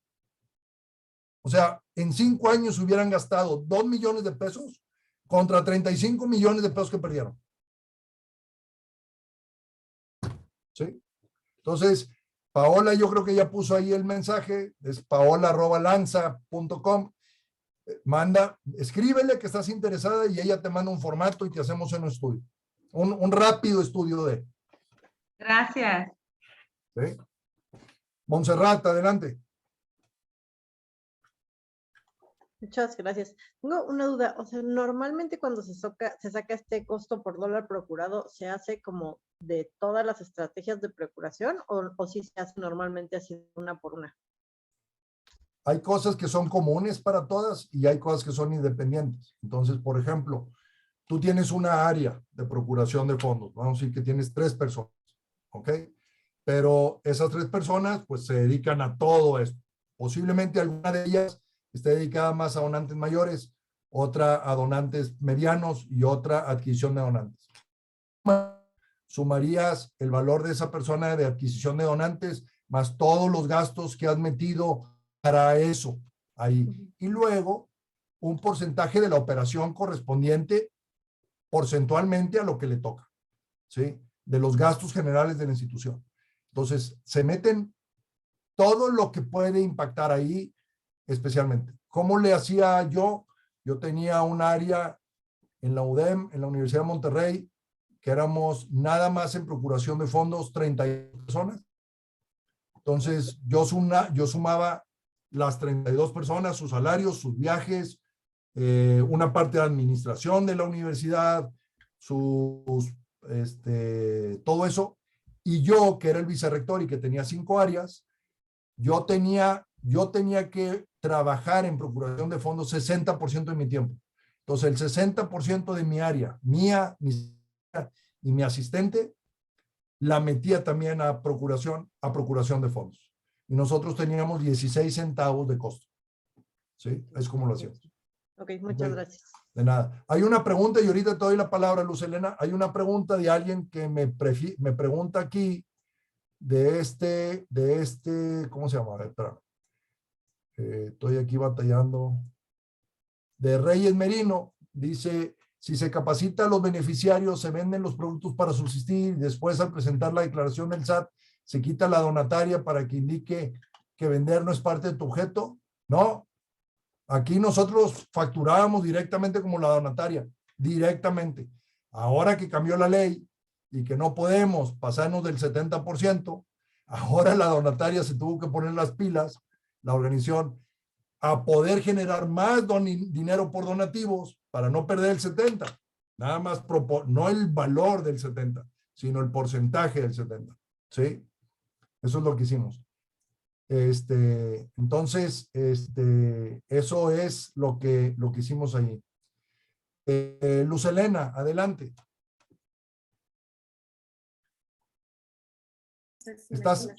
O sea, en 5 años hubieran gastado 2 millones de pesos contra 35 millones de pesos que perdieron. ¿Sí? Entonces, Paola, yo creo que ya puso ahí el mensaje, es paola@lanza.com. Escríbele que estás interesada y ella te manda un formato y te hacemos un estudio. Un rápido estudio de. Gracias. ¿Sí? Montserrat, adelante. Muchas gracias. Tengo una duda, o sea, normalmente cuando se saca este costo por dólar procurado, ¿se hace como de todas las estrategias de procuración o sí se hace normalmente así una por una? Hay cosas que son comunes para todas y hay cosas que son independientes. Entonces, por ejemplo, tú tienes una área de procuración de fondos, vamos a decir que tienes 3 personas, ¿ok? Pero esas 3 personas pues se dedican a todo esto. Posiblemente alguna de ellas esté dedicada más a donantes mayores, otra a donantes medianos y otra a adquisición de donantes. Sumarías el valor de esa persona de adquisición de donantes más todos los gastos que has metido para eso ahí. Y luego un porcentaje de la operación correspondiente porcentualmente a lo que le toca, ¿sí? De los gastos generales de la institución. Entonces, se meten todo lo que puede impactar ahí, especialmente. ¿Cómo le hacía yo? Yo tenía un área en la UDEM, en la Universidad de Monterrey, que éramos nada más en procuración de fondos 30 personas. Entonces, yo sumaba las 32 personas, sus salarios, sus viajes, una parte de administración de la universidad, todo eso. Y yo, que era el vicerrector y que tenía 5 áreas, yo tenía que trabajar en procuración de fondos 60% de mi tiempo. Entonces, el 60% de mi área, mía y mi asistente, la metía también a procuración de fondos. Y nosotros teníamos 16 centavos de costo. ¿Sí? Es como lo hacíamos. Ok, muchas gracias. De nada. Hay una pregunta y ahorita te doy la palabra, Luz Helena. Hay una pregunta de alguien que me pregunta aquí de ¿cómo se llama? Espera. Estoy aquí batallando. De Reyes Merino, dice, si se capacita a los beneficiarios, se venden los productos para subsistir y después al presentar la declaración del SAT, se quita la donataria para que indique que vender no es parte de tu objeto. No, aquí nosotros facturábamos directamente como la donataria, directamente. Ahora que cambió la ley y que no podemos pasarnos del 70%, ahora la donataria se tuvo que poner las pilas, la organización, a poder generar más dinero por donativos para no perder el 70. Nada más, no el valor del 70, sino el porcentaje del 70. ¿Sí? Eso es lo que hicimos. Entonces, eso es lo que hicimos ahí. Luz Helena, adelante.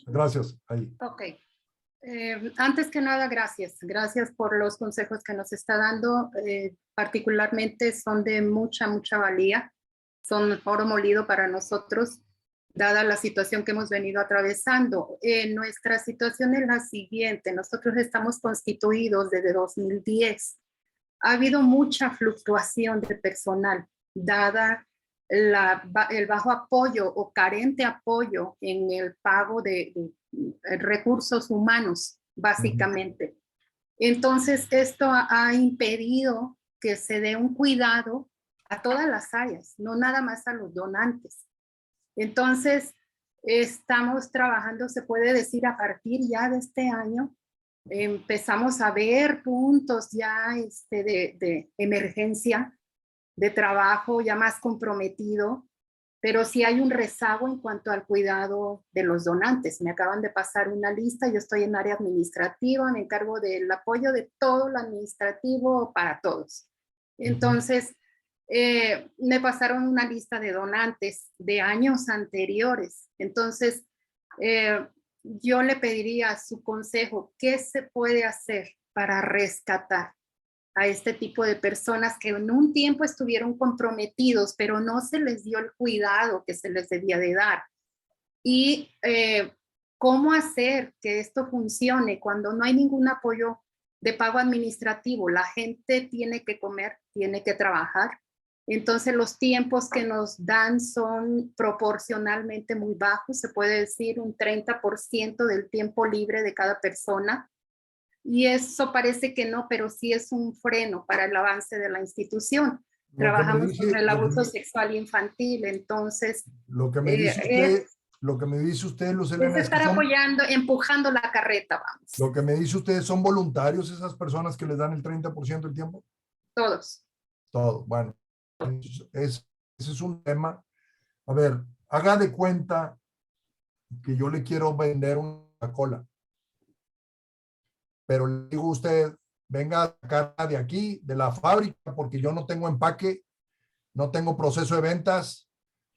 Gracias, ahí. Ok. Antes que nada, gracias. Gracias por los consejos que nos está dando. Particularmente son de mucha valía. Son oro molido para nosotros, dada la situación que hemos venido atravesando. Nuestra situación es la siguiente. Nosotros estamos constituidos desde 2010. Ha habido mucha fluctuación de personal, dada el bajo apoyo o carente apoyo en el pago de recursos humanos, básicamente. Entonces, esto ha impedido que se dé un cuidado a todas las áreas, no nada más a los donantes. Entonces, estamos trabajando, se puede decir, a partir ya de este año, empezamos a ver puntos ya de emergencia, de trabajo ya más comprometido, pero sí hay un rezago en cuanto al cuidado de los donantes. Me acaban de pasar una lista, yo estoy en área administrativa, me encargo del apoyo de todo lo administrativo para todos. Entonces, me pasaron una lista de donantes de años anteriores. Entonces, yo le pediría su consejo, ¿qué se puede hacer para rescatar a este tipo de personas que en un tiempo estuvieron comprometidos, pero no se les dio el cuidado que se les debía de dar? Y cómo hacer que esto funcione cuando no hay ningún apoyo de pago administrativo. La gente tiene que comer, tiene que trabajar. Entonces los tiempos que nos dan son proporcionalmente muy bajos, se puede decir un 30% del tiempo libre de cada persona. Y eso parece que no, pero sí es un freno para el avance de la institución. Trabajamos sobre el abuso sexual infantil, entonces... Lo que me dice usted, Luz Helena, es estar apoyando, empujando la carreta, vamos. Lo que me dice usted, ¿son voluntarios esas personas que les dan el 30% del tiempo? Todos. Todos, bueno. Ese es un tema. A ver, haga de cuenta que yo le quiero vender una Coca-Cola, pero le digo a usted, venga a sacar de aquí, de la fábrica, porque yo no tengo empaque, no tengo proceso de ventas,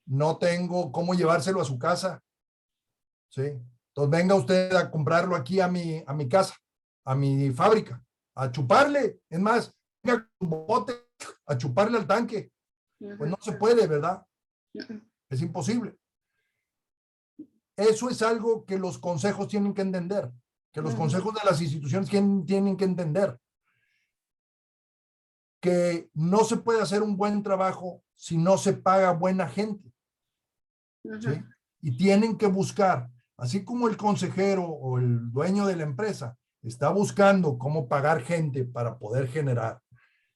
no tengo cómo llevárselo a su casa. ¿Sí? Entonces venga usted a comprarlo aquí a mi casa, a mi fábrica, a chuparle. Es más, venga con un bote a chuparle al tanque. Pues no se puede, ¿verdad? Es imposible. Eso es algo que los consejos tienen que entender, que los consejos de las instituciones tienen que entender. Que no se puede hacer un buen trabajo si no se paga buena gente. ¿Sí? Y tienen que buscar, así como el consejero o el dueño de la empresa está buscando cómo pagar gente para poder generar,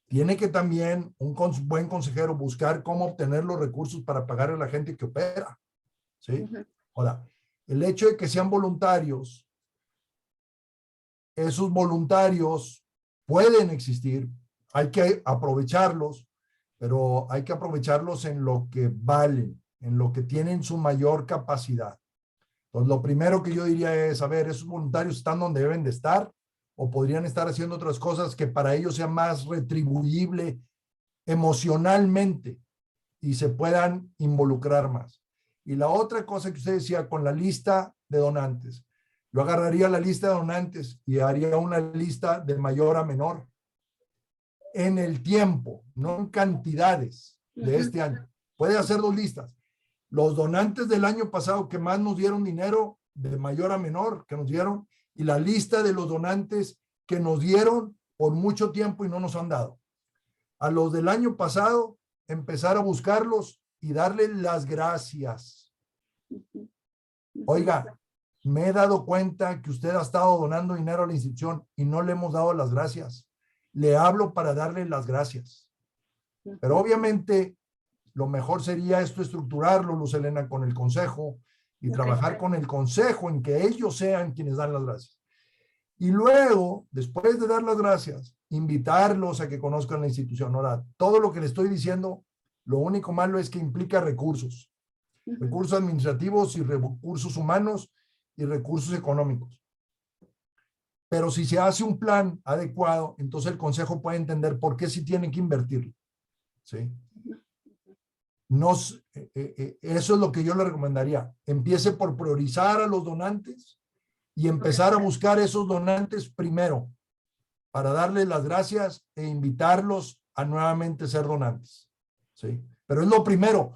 tiene que también un buen consejero buscar cómo obtener los recursos para pagar a la gente que opera. ¿Sí? Ahora, el hecho de que sean voluntarios, esos voluntarios pueden existir, hay que aprovecharlos, pero hay que aprovecharlos en lo que valen, en lo que tienen su mayor capacidad. Entonces, lo primero que yo diría es, a ver, ¿esos voluntarios están donde deben de estar? ¿O podrían estar haciendo otras cosas que para ellos sea más retribuible emocionalmente y se puedan involucrar más? Y la otra cosa que usted decía con la lista de donantes, yo agarraría la lista de donantes y haría una lista de mayor a menor en el tiempo, no en cantidades de este año. Puede hacer dos listas. Los donantes del año pasado que más nos dieron dinero, de mayor a menor que nos dieron, y la lista de los donantes que nos dieron por mucho tiempo y no nos han dado. A los del año pasado, empezar a buscarlos y darles las gracias. Oiga, me he dado cuenta que usted ha estado donando dinero a la institución y no le hemos dado las gracias. Le hablo para darle las gracias. Pero obviamente lo mejor sería esto estructurarlo, Luz Helena, con el consejo y trabajar con el consejo en que ellos sean quienes dan las gracias. Y luego, después de dar las gracias, invitarlos a que conozcan la institución. Ahora, todo lo que le estoy diciendo, lo único malo es que implica recursos. Recursos administrativos y recursos humanos y recursos económicos. Pero si se hace un plan adecuado, entonces el consejo puede entender por qué sí tienen que invertirlo. ¿Sí? Eso es lo que yo le recomendaría. Empiece por priorizar a los donantes y empezar a buscar esos donantes primero para darles las gracias e invitarlos a nuevamente ser donantes. ¿Sí? Pero es lo primero.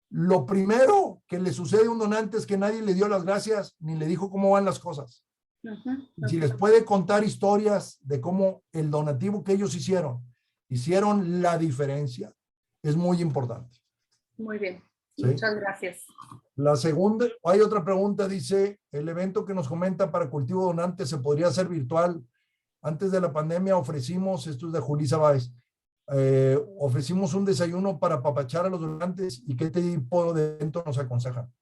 Lo primero que le sucede a un donante es que nadie le dio las gracias ni le dijo cómo van las cosas. Si les puede contar historias de cómo el donativo que ellos hicieron la diferencia, es muy importante. Muy bien. ¿Sí? Muchas gracias. La segunda, hay otra pregunta, dice, el evento que nos comenta para cultivo donante se podría hacer virtual. Antes de la pandemia ofrecimos, esto es de Julissa Báez, ofrecimos un desayuno para apapachar a los donantes y qué tipo de evento nos aconsejan.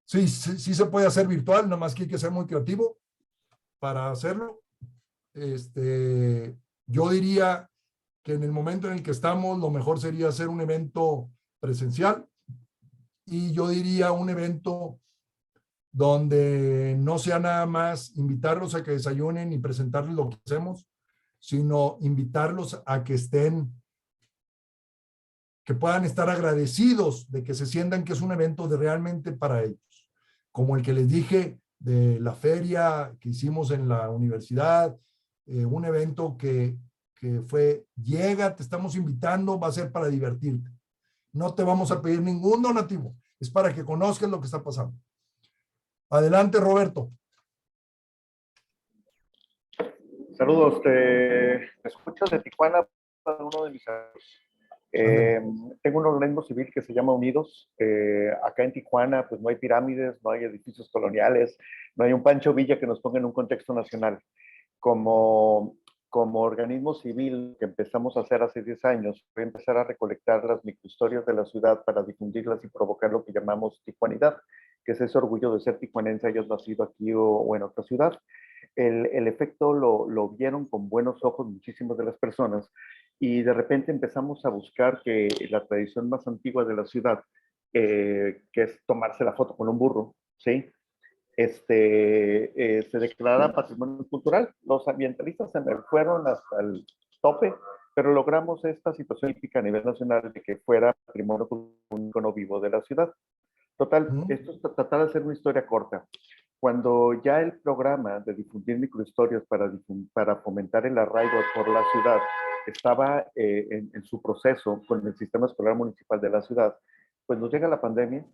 Sí, sí se puede hacer virtual, nada más que hay que ser muy creativo para hacerlo. Yo diría que en el momento en el que estamos, lo mejor sería hacer un evento presencial y yo diría un evento donde no sea nada más invitarlos a que desayunen y presentarles lo que hacemos, sino invitarlos a que que puedan estar agradecidos de que se sientan que es un evento realmente para ellos, como el que les dije de la feria que hicimos en la universidad, un evento que fue, llega, te estamos invitando, va a ser para divertirte. No te vamos a pedir ningún donativo, es para que conozcas lo que está pasando. Adelante, Roberto. Saludos, te escucho de Tijuana, uno de mis amigos. Tengo un organismo civil que se llama Unidos. Acá en Tijuana, pues no hay pirámides, no hay edificios coloniales, no hay un Pancho Villa que nos ponga en un contexto nacional. Como organismo civil que empezamos a hacer hace 10 años, fue empezar a recolectar las microhistorias de la ciudad para difundirlas y provocar lo que llamamos tijuanidad, que es ese orgullo de ser tijuanense, hayas nacido aquí o en otra ciudad. El efecto lo vieron con buenos ojos muchísimas de las personas y de repente empezamos a buscar que la tradición más antigua de la ciudad, que es tomarse la foto con un burro, ¿sí? Se declarara patrimonio cultural. Los ambientalistas se me fueron hasta el tope, pero logramos esta situación típica a nivel nacional de que fuera patrimonio cultural vivo de la ciudad. Total, esto es tratar de hacer una historia corta. Cuando ya el programa de difundir microhistorias para fomentar el arraigo por la ciudad estaba en su proceso con el sistema escolar municipal de la ciudad, pues nos llega la pandemia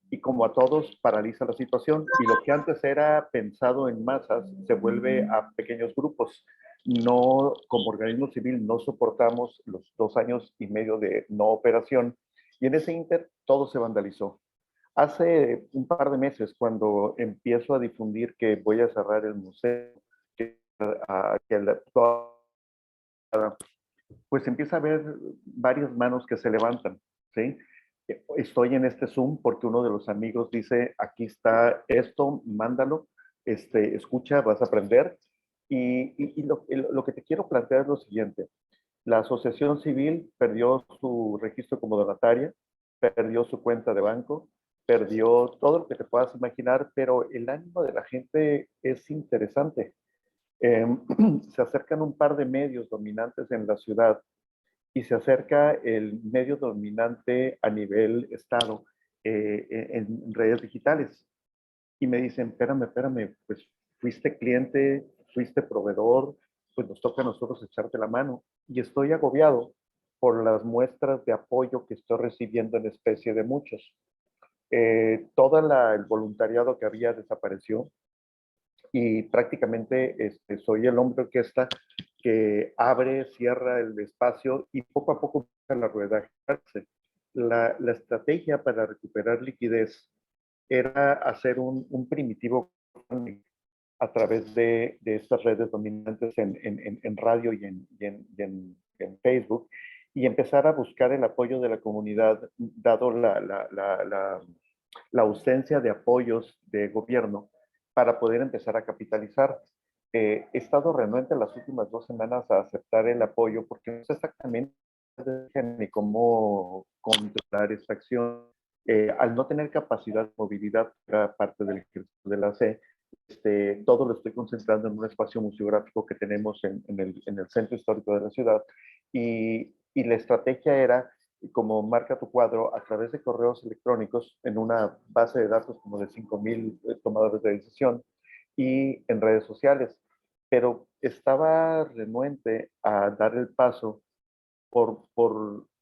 y como a todos paraliza la situación y lo que antes era pensado en masas se vuelve a pequeños grupos. No, como organismo civil no soportamos los 2 años y medio de no operación y en ese inter todo se vandalizó. Hace un par de meses, cuando empiezo a difundir que voy a cerrar el museo, pues empieza a haber varias manos que se levantan, ¿sí? Estoy en este Zoom porque uno de los amigos dice, aquí está esto, mándalo, escucha, vas a aprender. Y lo que te quiero plantear es lo siguiente. La asociación civil perdió su registro como donataria, perdió su cuenta de banco, perdió todo lo que te puedas imaginar, pero el ánimo de la gente es interesante. Se acercan un par de medios dominantes en la ciudad y se acerca el medio dominante a nivel estado en redes digitales. Y me dicen, espérame, pues fuiste cliente, fuiste proveedor, pues nos toca a nosotros echarte la mano. Y estoy agobiado por las muestras de apoyo que estoy recibiendo en especie de muchos. Todo el voluntariado que había desapareció y prácticamente soy el hombre orquesta que abre, cierra el espacio y poco a poco la rueda. La estrategia para recuperar liquidez era hacer un primitivo a través de estas redes dominantes en radio y en Facebook y empezar a buscar el apoyo de la comunidad, dado la ausencia de apoyos de gobierno para poder empezar a capitalizar. He estado renuente las últimas 2 semanas a aceptar el apoyo porque no sé exactamente ni cómo controlar esta acción. Al no tener capacidad de movilidad, era parte del ejercicio de la C, todo lo estoy concentrando en un espacio museográfico que tenemos en el centro histórico de la ciudad. Y la estrategia era, como marca tu cuadro, a través de correos electrónicos en una base de datos como de 5,000 tomadores de decisión y en redes sociales. Pero estaba renuente a dar el paso por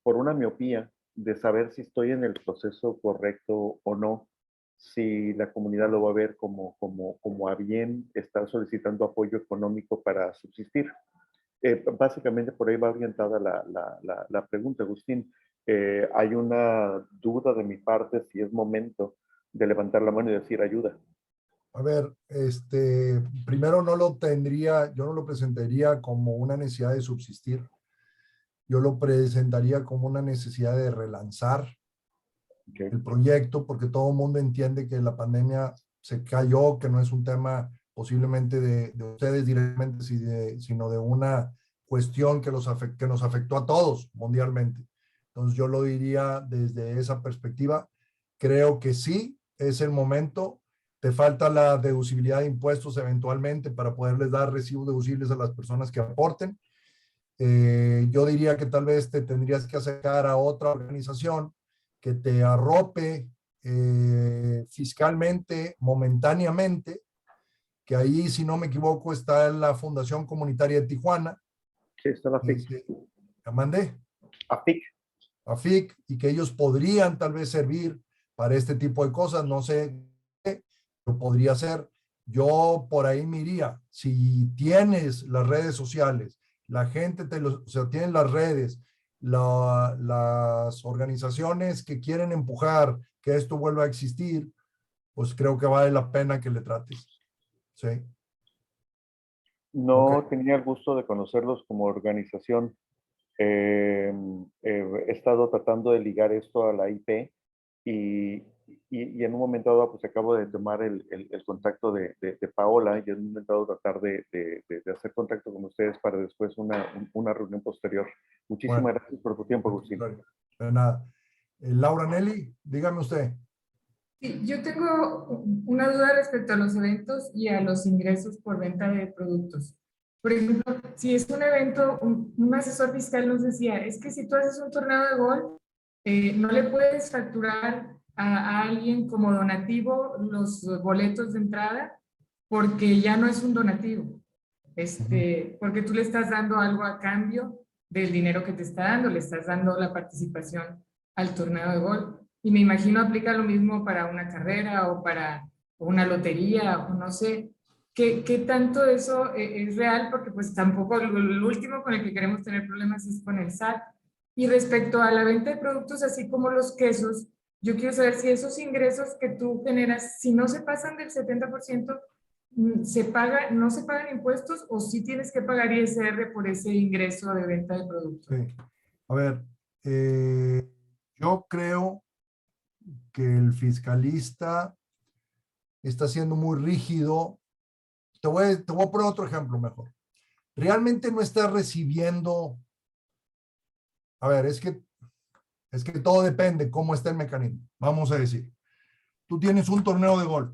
una miopía de saber si estoy en el proceso correcto o no, si la comunidad lo va a ver como a bien estar solicitando apoyo económico para subsistir. Básicamente por ahí va orientada la pregunta, Agustín. Hay una duda de mi parte si es momento de levantar la mano y decir ayuda. A ver, primero yo no lo presentaría como una necesidad de subsistir. Yo lo presentaría como una necesidad de relanzar el proyecto, porque todo el mundo entiende que la pandemia se cayó, que no es un tema posiblemente de ustedes directamente, sino de una cuestión que nos afectó a todos mundialmente. Entonces yo lo diría desde esa perspectiva. Creo que sí, es el momento. Te falta la deducibilidad de impuestos eventualmente para poderles dar recibos deducibles a las personas que aporten. Yo diría que tal vez te tendrías que acercar a otra organización que te arrope fiscalmente, momentáneamente, que ahí, si no me equivoco, está la Fundación Comunitaria de Tijuana. Sí, está la FIC. ¿La mandé? AFIC. AFIC, y que ellos podrían tal vez servir para este tipo de cosas, no sé qué, pero podría ser. Yo por ahí me iría. Si tienes las redes sociales, la gente o sea, tienen las redes, las organizaciones que quieren empujar que esto vuelva a existir, pues creo que vale la pena que le trates. Sí. No tenía el gusto de conocerlos como organización. He estado tratando de ligar esto a la IP y en un momento dado pues acabo de tomar el contacto de Paola y en un momento dado tratar de hacer contacto con ustedes para después una reunión posterior. Muchísimas gracias por tu tiempo, Agustín. De nada. Laura Nelly, dígame usted. Sí, yo tengo una duda respecto a los eventos y a los ingresos por venta de productos. Por ejemplo, si es un evento, un asesor fiscal nos decía, es que si tú haces un torneo de golf, no le puedes facturar a alguien como donativo los boletos de entrada porque ya no es un donativo. Porque tú le estás dando algo a cambio del dinero que te está dando, le estás dando la participación al torneo de golf. Y me imagino aplica lo mismo para una carrera o para una lotería o no sé. ¿Qué tanto eso es real? Porque pues tampoco lo último con el que queremos tener problemas es con el SAT. Y respecto a la venta de productos así como los quesos, yo quiero saber si esos ingresos que tú generas, si no se pasan del 70%, no se pagan impuestos o si tienes que pagar ISR por ese ingreso de venta de productos. Sí. A ver, yo creo que el fiscalista está siendo muy rígido. Te voy a poner otro ejemplo mejor. Realmente no está recibiendo. A ver, es que todo depende cómo está el mecanismo. Vamos a decir, tú tienes un torneo de golf.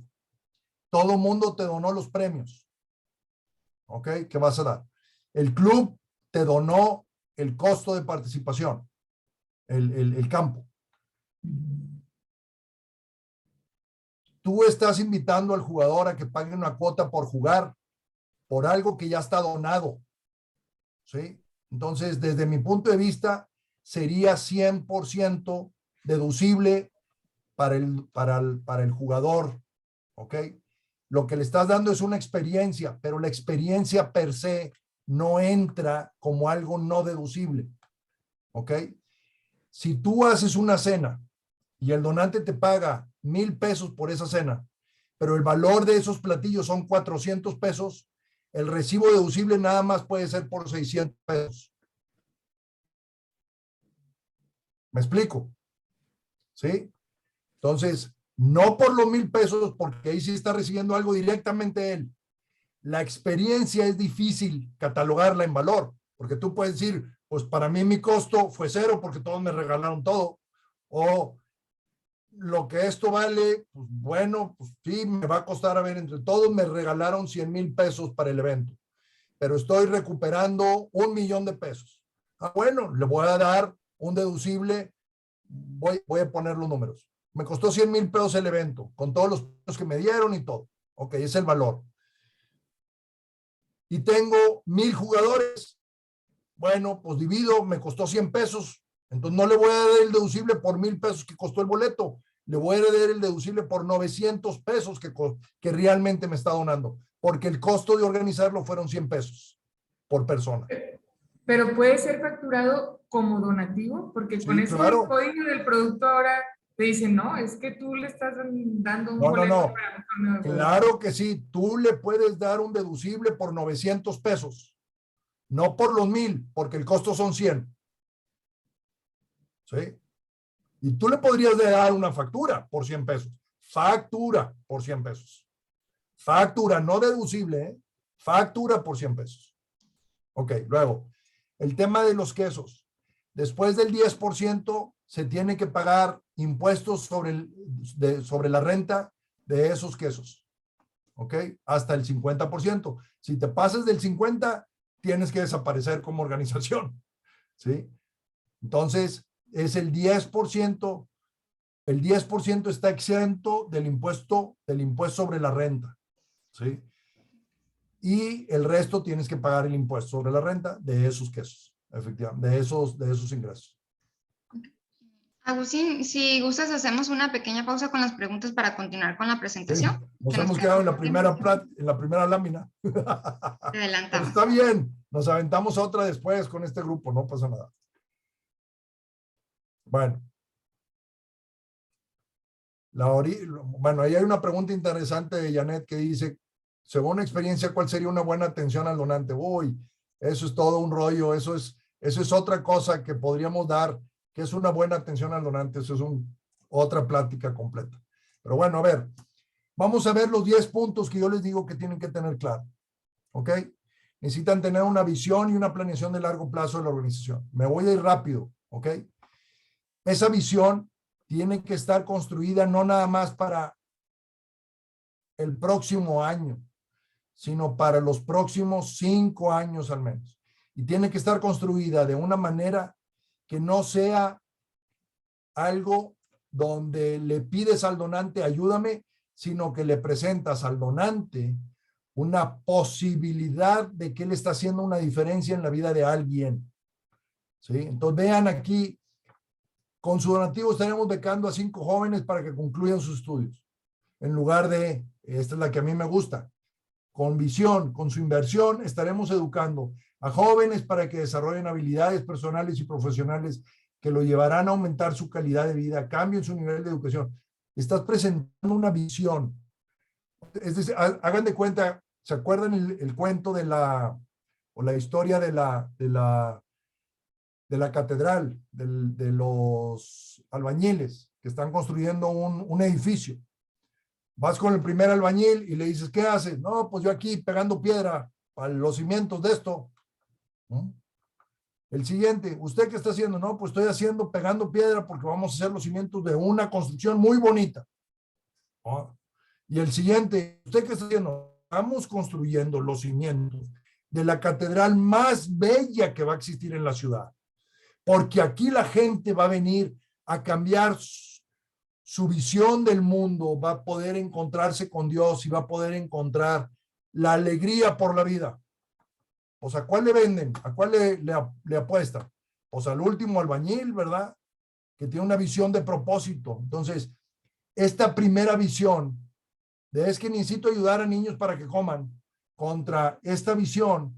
Todo el mundo te donó los premios. ¿Ok? ¿Qué vas a dar? El club te donó el costo de participación, el campo. Tú estás invitando al jugador a que pague una cuota por jugar por algo que ya está donado. ¿Sí? Entonces, desde mi punto de vista, sería 100% deducible para el jugador. ¿Ok? Lo que le estás dando es una experiencia, pero la experiencia per se no entra como algo no deducible. ¿Ok? Si tú haces una cena y el donante te paga 1,000 pesos por esa cena, pero el valor de esos platillos son 400 pesos, el recibo deducible nada más puede ser por 600 pesos. ¿Me explico? ¿Sí? Entonces, no por los 1,000 pesos, porque ahí sí está recibiendo algo directamente él. La experiencia es difícil catalogarla en valor, porque tú puedes decir, pues para mí mi costo fue 0 porque todos me regalaron todo, o lo que esto vale, pues bueno, pues sí, me va a costar, a ver, entre todos me regalaron 100,000 pesos para el evento, pero estoy recuperando 1,000,000 de pesos. Ah, bueno, le voy a dar un deducible, voy a poner los números. Me costó 100,000 pesos el evento, con todos los pesos que me dieron y todo. Ok, es el valor. Y tengo 1,000 jugadores. Bueno, pues divido, me costó 100 pesos. Entonces no le voy a dar el deducible por 1,000 pesos que costó el boleto. Le voy a dar el deducible por 900 pesos que realmente me está donando. Porque el costo de organizarlo fueron 100 pesos por persona. Pero puede ser facturado como donativo, porque Sí, con ese claro. código del producto ahora te dicen, no, es que tú le estás dando un No, boleto para un torneo de juego. claro que sí. Tú le puedes dar un deducible por 900 pesos. No por los 1,000, porque el costo son 100. ¿Sí? Y tú le podrías dar una factura por 100 pesos. Factura por 100 pesos. Factura, no deducible, ¿eh? Factura por 100 pesos. Ok, luego, el tema de los quesos. Después del 10% se tiene que pagar impuestos sobre la renta de esos quesos. ¿Ok? Hasta el 50%. Si te pasas del 50%, tienes que desaparecer como organización. ¿Sí? Entonces, es el 10%. El 10% está exento del impuesto sobre la renta. ¿Sí? Y el resto tienes que pagar el impuesto sobre la renta de esos quesos, efectivamente, de esos ingresos. Agustín, si gustas, hacemos una pequeña pausa con las preguntas para continuar con la presentación. Sí, nos hemos quedado en la primera lámina. Pero Adelantamos. está bien, nos aventamos otra después con este grupo, no pasa nada. Bueno. Bueno, ahí hay una pregunta interesante de Janet que dice, según experiencia, ¿cuál sería una buena atención al donante? Uy, eso es todo un rollo, eso es otra cosa que podríamos dar, que es una buena atención al donante, eso es otra plática completa. Pero bueno, a ver, vamos a ver los 10 puntos que yo les digo que tienen que tener claro, ¿ok? Necesitan tener una visión y una planeación de largo plazo de la organización. Me voy a ir rápido, ¿ok? Esa visión tiene que estar construida no nada más para el próximo año, sino para los próximos 5 años al menos. Y tiene que estar construida de una manera que no sea algo donde le pides al donante, ayúdame, sino que le presentas al donante una posibilidad de que él está haciendo una diferencia en la vida de alguien. ¿Sí? Entonces vean aquí, con su donativo estaremos becando a 5 jóvenes para que concluyan sus estudios. En lugar de, esta es la que a mí me gusta, con visión, con su inversión, estaremos educando a jóvenes para que desarrollen habilidades personales y profesionales que lo llevarán a aumentar su calidad de vida, cambien su nivel de educación. Estás presentando una visión. Es decir, hagan de cuenta, ¿se acuerdan el cuento de la historia de la catedral, de los albañiles que están construyendo un edificio? Vas con el primer albañil y le dices, ¿qué haces? No, pues yo aquí pegando piedra para los cimientos de esto. ¿No? El siguiente, ¿usted qué está haciendo? No, pues estoy pegando piedra porque vamos a hacer los cimientos de una construcción muy bonita. ¿No? Y el siguiente, ¿usted qué está haciendo? Estamos construyendo los cimientos de la catedral más bella que va a existir en la ciudad. Porque aquí la gente va a venir a cambiar su visión del mundo, va a poder encontrarse con Dios y va a poder encontrar la alegría por la vida. Pues ¿a cuál le venden? ¿A cuál le apuestan? Pues al último albañil, ¿verdad? Que tiene una visión de propósito. Entonces, esta primera visión de es que necesito ayudar a niños para que coman, contra esta visión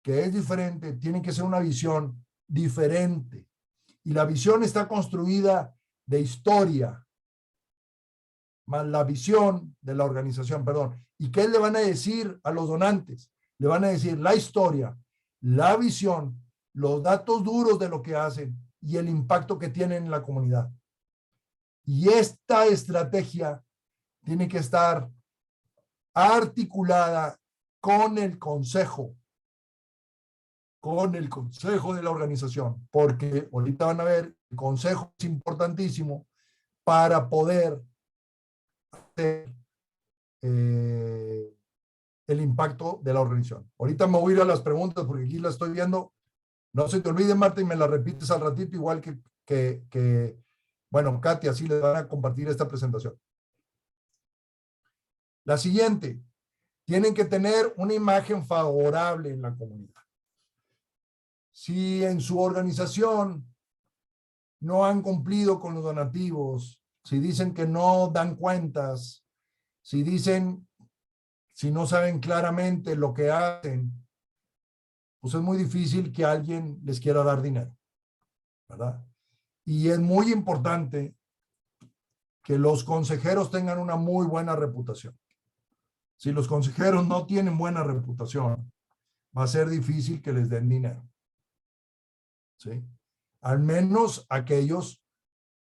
que es diferente, tiene que ser una visión diferente. Y la visión está construida de historia, más la visión de la organización, perdón. ¿Y qué le van a decir a los donantes? Le van a decir la historia, la visión, los datos duros de lo que hacen y el impacto que tienen en la comunidad. Y esta estrategia tiene que estar articulada con el consejo de la organización, porque ahorita van a ver, el consejo es importantísimo, para poder hacer el impacto de la organización. Ahorita me voy a ir a las preguntas porque aquí las estoy viendo. No se te olvide, Marta, y me las repites al ratito, igual que bueno, Katia, así les van a compartir esta presentación. La siguiente, tienen que tener una imagen favorable en la comunidad. Si en su organización no han cumplido con los donativos, si dicen que no dan cuentas, si no saben claramente lo que hacen, pues es muy difícil que alguien les quiera dar dinero, ¿verdad? Y es muy importante que los consejeros tengan una muy buena reputación. Si los consejeros no tienen buena reputación, va a ser difícil que les den dinero. ¿Sí? Al menos aquellos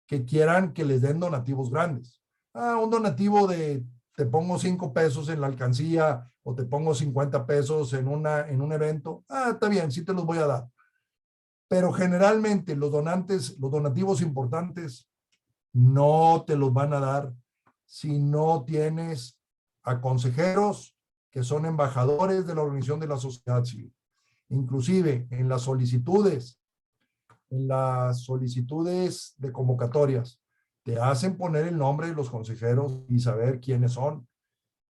que quieran que les den donativos grandes. Un donativo de te pongo 5 pesos en la alcancía o te pongo 50 pesos en un evento. Está bien, sí te los voy a dar. Pero generalmente los donativos importantes no te los van a dar si no tienes a consejeros que son embajadores de la organización de la sociedad civil. Inclusive en las solicitudes de convocatorias, te hacen poner el nombre de los consejeros y saber quiénes son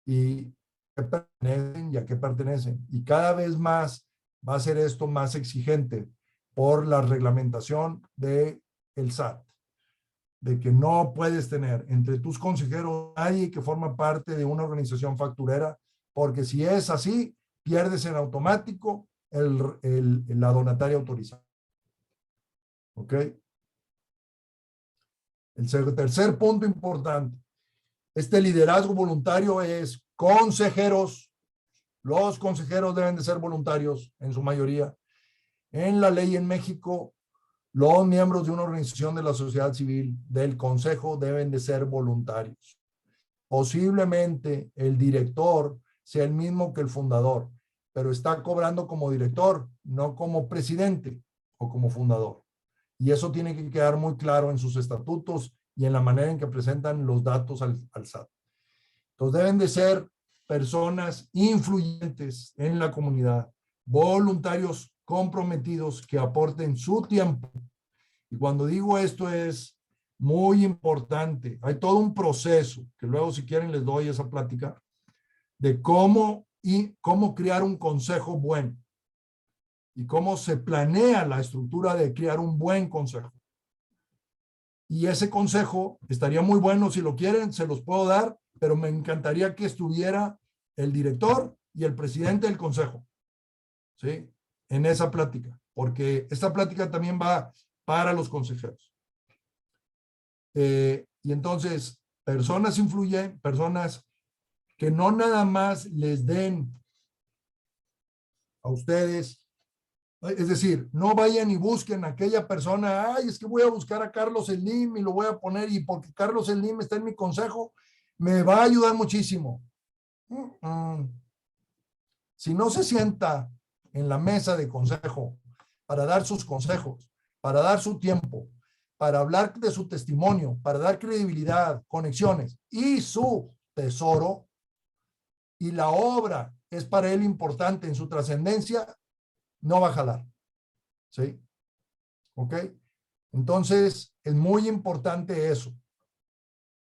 y qué pertenecen y a qué pertenecen. Y cada vez más va a ser esto más exigente por la reglamentación del SAT, de que no puedes tener entre tus consejeros nadie que forma parte de una organización facturera, porque si es así, pierdes en automático la donataria autorizada. ¿Ok? El tercer punto importante, este liderazgo voluntario es consejeros. Los consejeros deben de ser voluntarios en su mayoría. En la ley en México, los miembros de una organización de la sociedad civil, del consejo, deben de ser voluntarios. Posiblemente el director sea el mismo que el fundador, pero está cobrando como director, no como presidente o como fundador. Y eso tiene que quedar muy claro en sus estatutos y en la manera en que presentan los datos al SAT. Entonces deben de ser personas influyentes en la comunidad, voluntarios comprometidos que aporten su tiempo. Y cuando digo esto es muy importante. Hay todo un proceso, que luego si quieren les doy esa plática, de cómo crear un consejo bueno y cómo se planea la estructura de crear un buen consejo. Y ese consejo estaría muy bueno, si lo quieren, se los puedo dar, pero me encantaría que estuviera el director y el presidente del consejo, ¿sí? En esa plática, porque esta plática también va para los consejeros. Y entonces, personas influyen, personas que no nada más les den a ustedes, es decir, no vayan y busquen a aquella persona, es que voy a buscar a Carlos Slim y lo voy a poner, y porque Carlos Slim está en mi consejo, me va a ayudar muchísimo. Si no se sienta en la mesa de consejo para dar sus consejos, para dar su tiempo, para hablar de su testimonio, para dar credibilidad, conexiones y su tesoro, y la obra es para él importante en su trascendencia, no va a jalar. ¿Sí? ¿Ok? Entonces, es muy importante eso.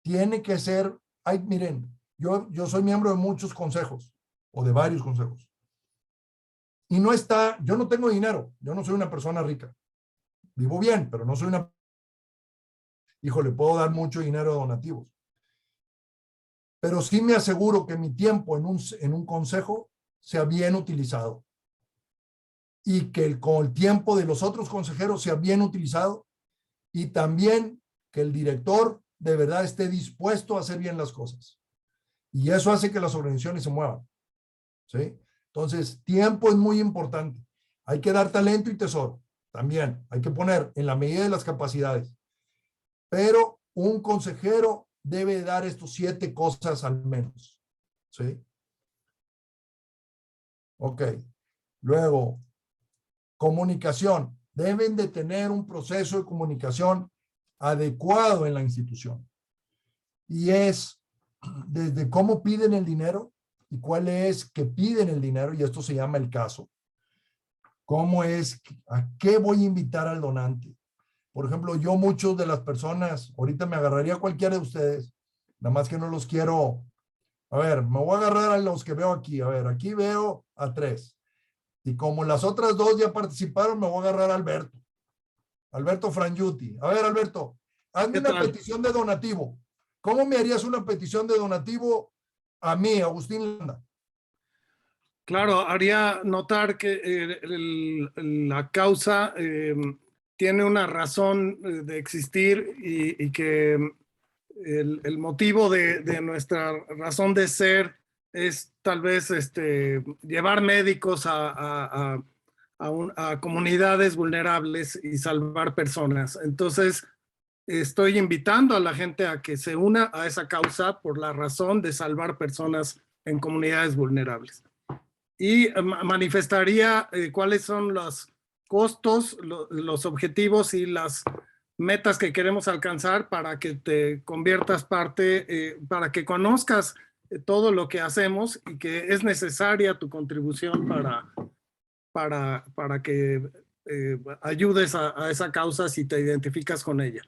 Tiene que ser, miren, yo soy miembro de muchos consejos, o de varios consejos. Y yo no tengo dinero, yo no soy una persona rica. Vivo bien, pero no soy le puedo dar mucho dinero de donativos. Pero sí me aseguro que mi tiempo en un consejo sea bien utilizado. Y que con el tiempo de los otros consejeros sea bien utilizado, y también que el director de verdad esté dispuesto a hacer bien las cosas. Y eso hace que las organizaciones se muevan. ¿Sí? Entonces, tiempo es muy importante. Hay que dar talento y tesoro. También hay que poner en la medida de las capacidades. Pero un consejero debe dar estos 7 cosas al menos. ¿Sí? Ok. Luego, comunicación. Deben de tener un proceso de comunicación adecuado en la institución. Y es desde cómo piden el dinero y cuál es que piden el dinero, y esto se llama el caso. ¿Cómo es? ¿A qué voy a invitar al donante? Por ejemplo, yo muchos de las personas, ahorita me agarraría a cualquiera de ustedes, nada más que no los quiero. A ver, me voy a agarrar a los que veo aquí. A ver, aquí veo a 3. Y como las otras 2 ya participaron, me voy a agarrar a Alberto. Alberto Frangiuti. A ver, Alberto, hazme una petición de donativo. ¿Cómo me harías una petición de donativo a mí, Agustín Landa? Claro, haría notar que la causa tiene una razón de existir y que el motivo de nuestra razón de ser es tal vez llevar médicos a comunidades vulnerables y salvar personas. Entonces, estoy invitando a la gente a que se una a esa causa por la razón de salvar personas en comunidades vulnerables. Y manifestaría cuáles son los costos, los objetivos y las metas que queremos alcanzar para que te conviertas parte, para que conozcas todo lo que hacemos y que es necesaria tu contribución para que ayudes a esa causa si te identificas con ella.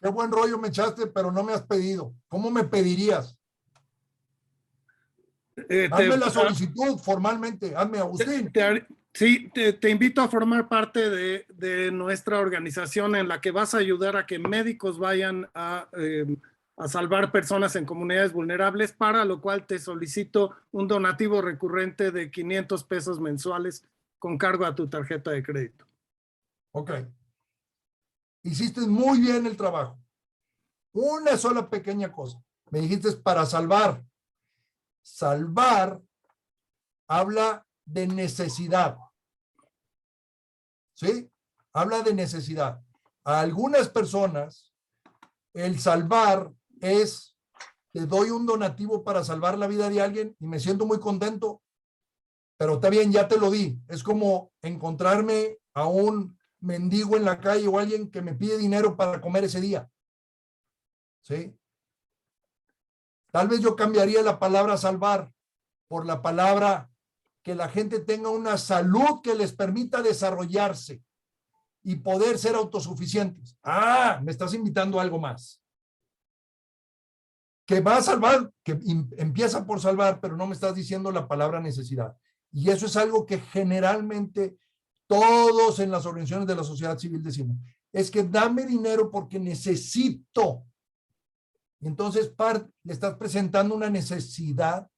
Qué buen rollo me echaste, pero no me has pedido. ¿Cómo me pedirías? Hazme la solicitud formalmente. Hazme, Agustín. Sí, te invito a formar parte de nuestra organización en la que vas a ayudar a que médicos vayan a salvar personas en comunidades vulnerables, para lo cual te solicito un donativo recurrente de 500 pesos mensuales con cargo a tu tarjeta de crédito. Ok. Hiciste muy bien el trabajo. Una sola pequeña cosa. Me dijiste para salvar. Salvar habla de necesidad. ¿Sí? Habla de necesidad. A algunas personas, el salvar es, te doy un donativo para salvar la vida de alguien y me siento muy contento, pero está bien, ya te lo di. Es como encontrarme a un mendigo en la calle o alguien que me pide dinero para comer ese día. ¿Sí? Tal vez yo cambiaría la palabra salvar por la palabra que la gente tenga una salud que les permita desarrollarse y poder ser autosuficientes. Ah, me estás invitando a algo más. Que va a salvar, que empieza por salvar, pero no me estás diciendo la palabra necesidad. Y eso es algo que generalmente todos en las organizaciones de la sociedad civil decimos. Es que dame dinero porque necesito. Y entonces le estás presentando una necesidad,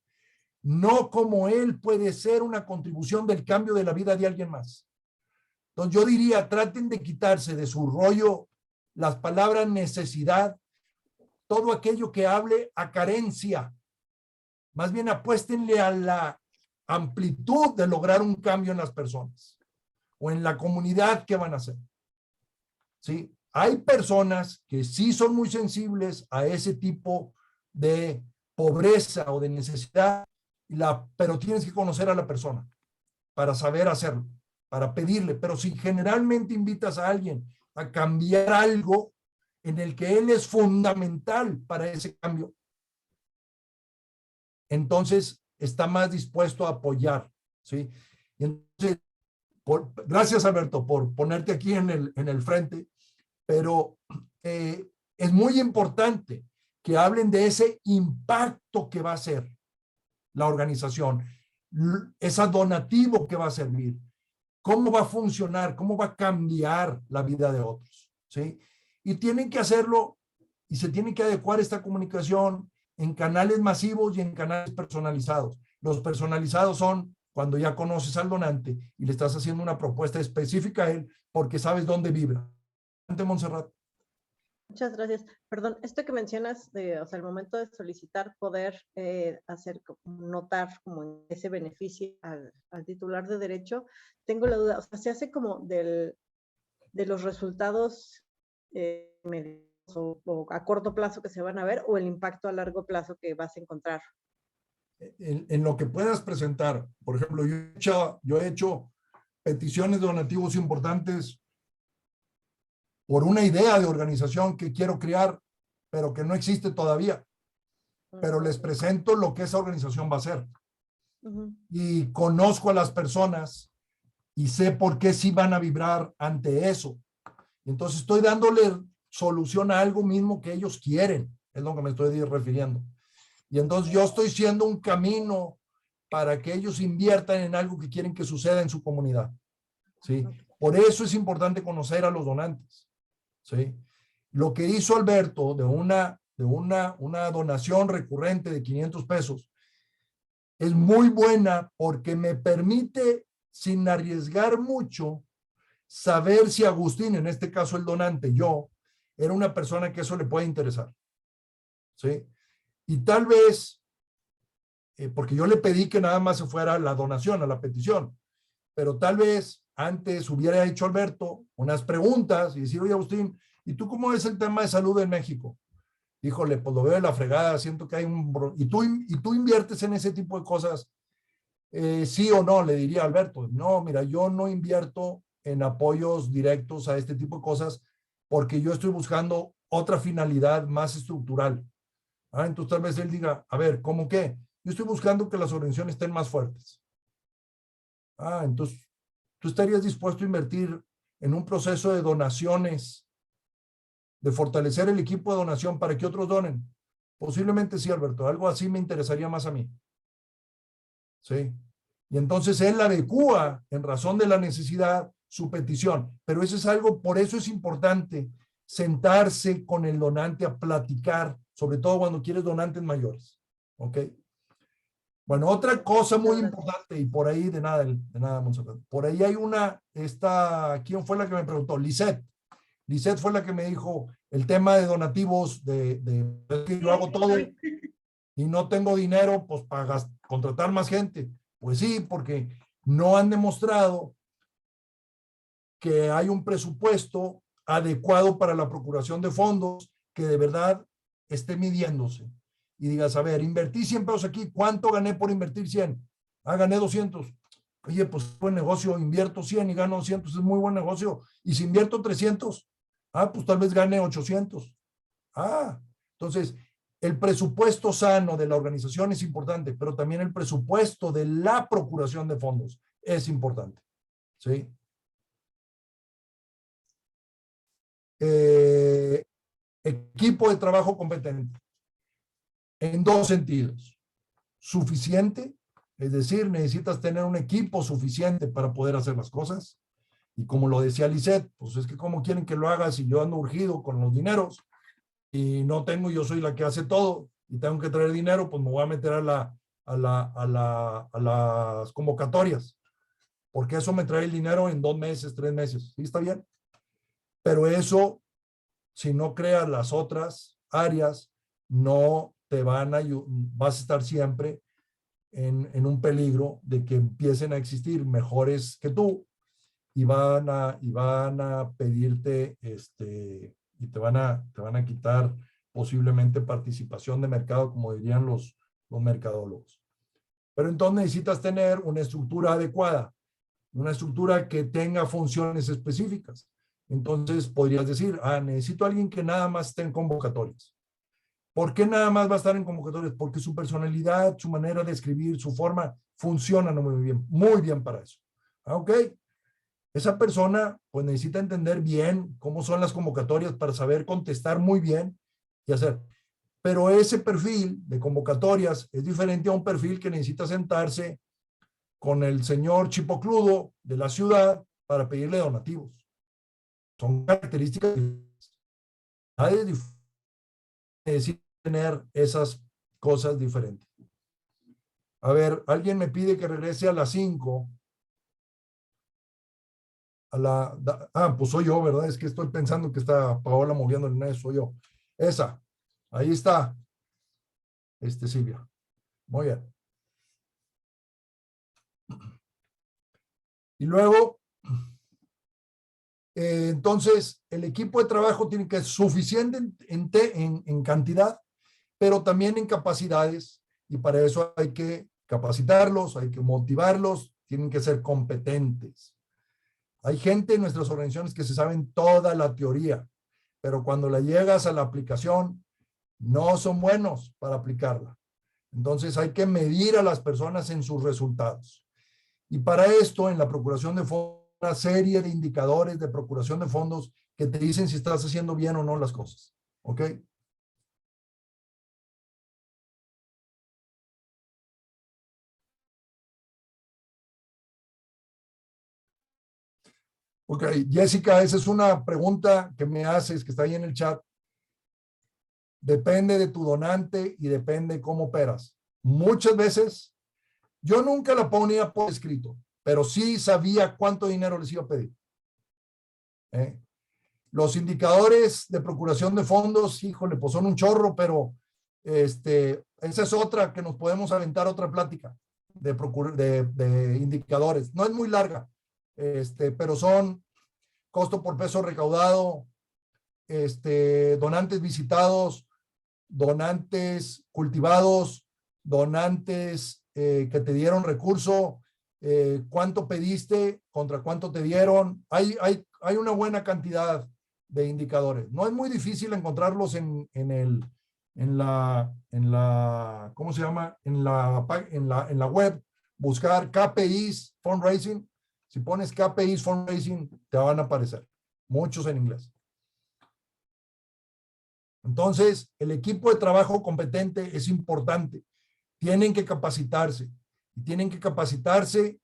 no como él puede ser una contribución del cambio de la vida de alguien más. Entonces yo diría, traten de quitarse de su rollo las palabras necesidad, todo aquello que hable a carencia. Más bien apuéstenle a la amplitud de lograr un cambio en las personas o en la comunidad que van a hacer. ¿Sí? Hay personas que sí son muy sensibles a ese tipo de pobreza o de necesidad, pero tienes que conocer a la persona para saber hacerlo, para pedirle. Pero si generalmente invitas a alguien a cambiar algo en el que él es fundamental para ese cambio, entonces está más dispuesto a apoyar. ¿Sí? Y entonces, gracias, Alberto, por ponerte aquí en el frente, pero es muy importante que hablen de ese impacto que va a ser la organización, ese donativo que va a servir, cómo va a funcionar, cómo va a cambiar la vida de otros, ¿sí? Y tienen que hacerlo y se tiene que adecuar esta comunicación en canales masivos y en canales personalizados. Los personalizados son cuando ya conoces al donante y le estás haciendo una propuesta específica a él porque sabes dónde vibra. Montserrat. Muchas gracias. Perdón, esto que mencionas, o sea, el momento de solicitar poder hacer notar como ese beneficio al titular de derecho, tengo la duda, o sea, se hace como de los resultados o a corto plazo que se van a ver, o el impacto a largo plazo que vas a encontrar. En lo que puedas presentar. Por ejemplo, yo he hecho peticiones de donativos importantes por una idea de organización que quiero crear, pero que no existe todavía. Pero les presento lo que esa organización va a hacer. Y conozco a las personas y sé por qué sí van a vibrar ante eso. Entonces estoy dándole solución a algo mismo que ellos quieren, es lo que me estoy refiriendo. Y entonces yo estoy siendo un camino para que ellos inviertan en algo que quieren que suceda en su comunidad. ¿Sí? Por eso es importante conocer a los donantes. ¿Sí? Lo que hizo Alberto de una donación recurrente de 500 pesos es muy buena porque me permite, sin arriesgar mucho, saber si Agustín, en este caso el donante, yo, era una persona que eso le puede interesar. ¿Sí? Y tal vez, porque yo le pedí que nada más se fuera a la donación, a la petición, pero tal vez antes hubiera hecho Alberto unas preguntas y decir, oye Agustín, ¿y tú cómo ves el tema de salud en México? Híjole, pues lo veo de la fregada, siento que hay ¿Y tú inviertes en ese tipo de cosas? ¿Sí o no? Le diría a Alberto. No, mira, yo no invierto en apoyos directos a este tipo de cosas porque yo estoy buscando otra finalidad más estructural. Entonces tal vez él diga, a ver, ¿cómo qué? Yo estoy buscando que las organizaciones estén más fuertes. Entonces, ¿tú estarías dispuesto a invertir en un proceso de donaciones, de fortalecer el equipo de donación para que otros donen? Posiblemente sí, Alberto. Algo así me interesaría más a mí. ¿Sí? Y entonces él adecúa, en razón de la necesidad, su petición. Pero eso es algo, por eso es importante sentarse con el donante a platicar, sobre todo cuando quieres donantes mayores. ¿Ok? Bueno, otra cosa muy importante, y por ahí de nada, Monserrat. Por ahí hay ¿quién fue la que me preguntó? Lisette. Lisette fue la que me dijo el tema de donativos, que yo hago todo y no tengo dinero pues para contratar más gente. Pues sí, porque no han demostrado que hay un presupuesto adecuado para la procuración de fondos que de verdad esté midiéndose. Y digas, a ver, invertí 100 pesos aquí, ¿cuánto gané por invertir 100? Gané 200. Oye, pues buen negocio, invierto 100 y gano 200, es muy buen negocio. Y si invierto 300, pues tal vez gane 800. Entonces, el presupuesto sano de la organización es importante, pero también el presupuesto de la procuración de fondos es importante. ¿Sí? Equipo de trabajo competente. En dos sentidos. Suficiente, es decir, necesitas tener un equipo suficiente para poder hacer las cosas. Y como lo decía Lisette, pues es que cómo quieren que lo haga si yo ando urgido con los dineros y no tengo, yo soy la que hace todo y tengo que traer dinero, pues me voy a meter a las convocatorias, porque eso me trae el dinero en 2 meses, 3 meses. ¿Sí está bien? Pero eso, si no creas las otras áreas, no te van a ayudar, vas a estar siempre en un peligro de que empiecen a existir mejores que tú y van a pedirte y te van a quitar posiblemente participación de mercado, como dirían los mercadólogos. Pero entonces necesitas tener una estructura adecuada, una estructura que tenga funciones específicas. Entonces podrías decir, necesito a alguien que nada más esté en convocatorias. ¿Por qué nada más va a estar en convocatorias? Porque su personalidad, su manera de escribir, su forma, funcionan muy bien para eso. ¿Ok? Esa persona pues necesita entender bien cómo son las convocatorias para saber contestar muy bien y hacer. Pero ese perfil de convocatorias es diferente a un perfil que necesita sentarse con el señor chipocludo de la ciudad para pedirle donativos. Son características diferentes. Necesita tener esas cosas diferentes. A ver, alguien me pide que regrese a las 5. Pues soy yo, ¿verdad? Es que estoy pensando que está Paola moviendo el mes, soy yo. Esa, ahí está. Silvia. Muy bien. Y luego, entonces, el equipo de trabajo tiene que ser suficiente en cantidad, pero también en capacidades, y para eso hay que capacitarlos, hay que motivarlos, tienen que ser competentes. Hay gente en nuestras organizaciones que se saben toda la teoría, pero cuando la llegas a la aplicación, no son buenos para aplicarla. Entonces hay que medir a las personas en sus resultados. Y para esto, en la procuración de fondos, una serie de indicadores de procuración de fondos que te dicen si estás haciendo bien o no las cosas. ¿Ok? Ok, Jessica, esa es una pregunta que me haces, que está ahí en el chat. Depende de tu donante y depende cómo operas. Muchas veces, yo nunca la ponía por escrito, pero sí sabía cuánto dinero les iba a pedir. Los indicadores de procuración de fondos, híjole, pues son un chorro, pero esa es otra que nos podemos aventar otra plática de indicadores. No es muy larga, pero son costo por peso recaudado, donantes visitados, donantes cultivados, donantes que te dieron recurso, cuánto pediste, contra cuánto te dieron. Hay una buena cantidad de indicadores. No es muy difícil encontrarlos en la ¿cómo se llama? En la web, buscar KPIs Fundraising. Si pones KPIs Fundraising, te van a aparecer. Muchos en inglés. Entonces, el equipo de trabajo competente es importante. Tienen que capacitarse. Y tienen que capacitarse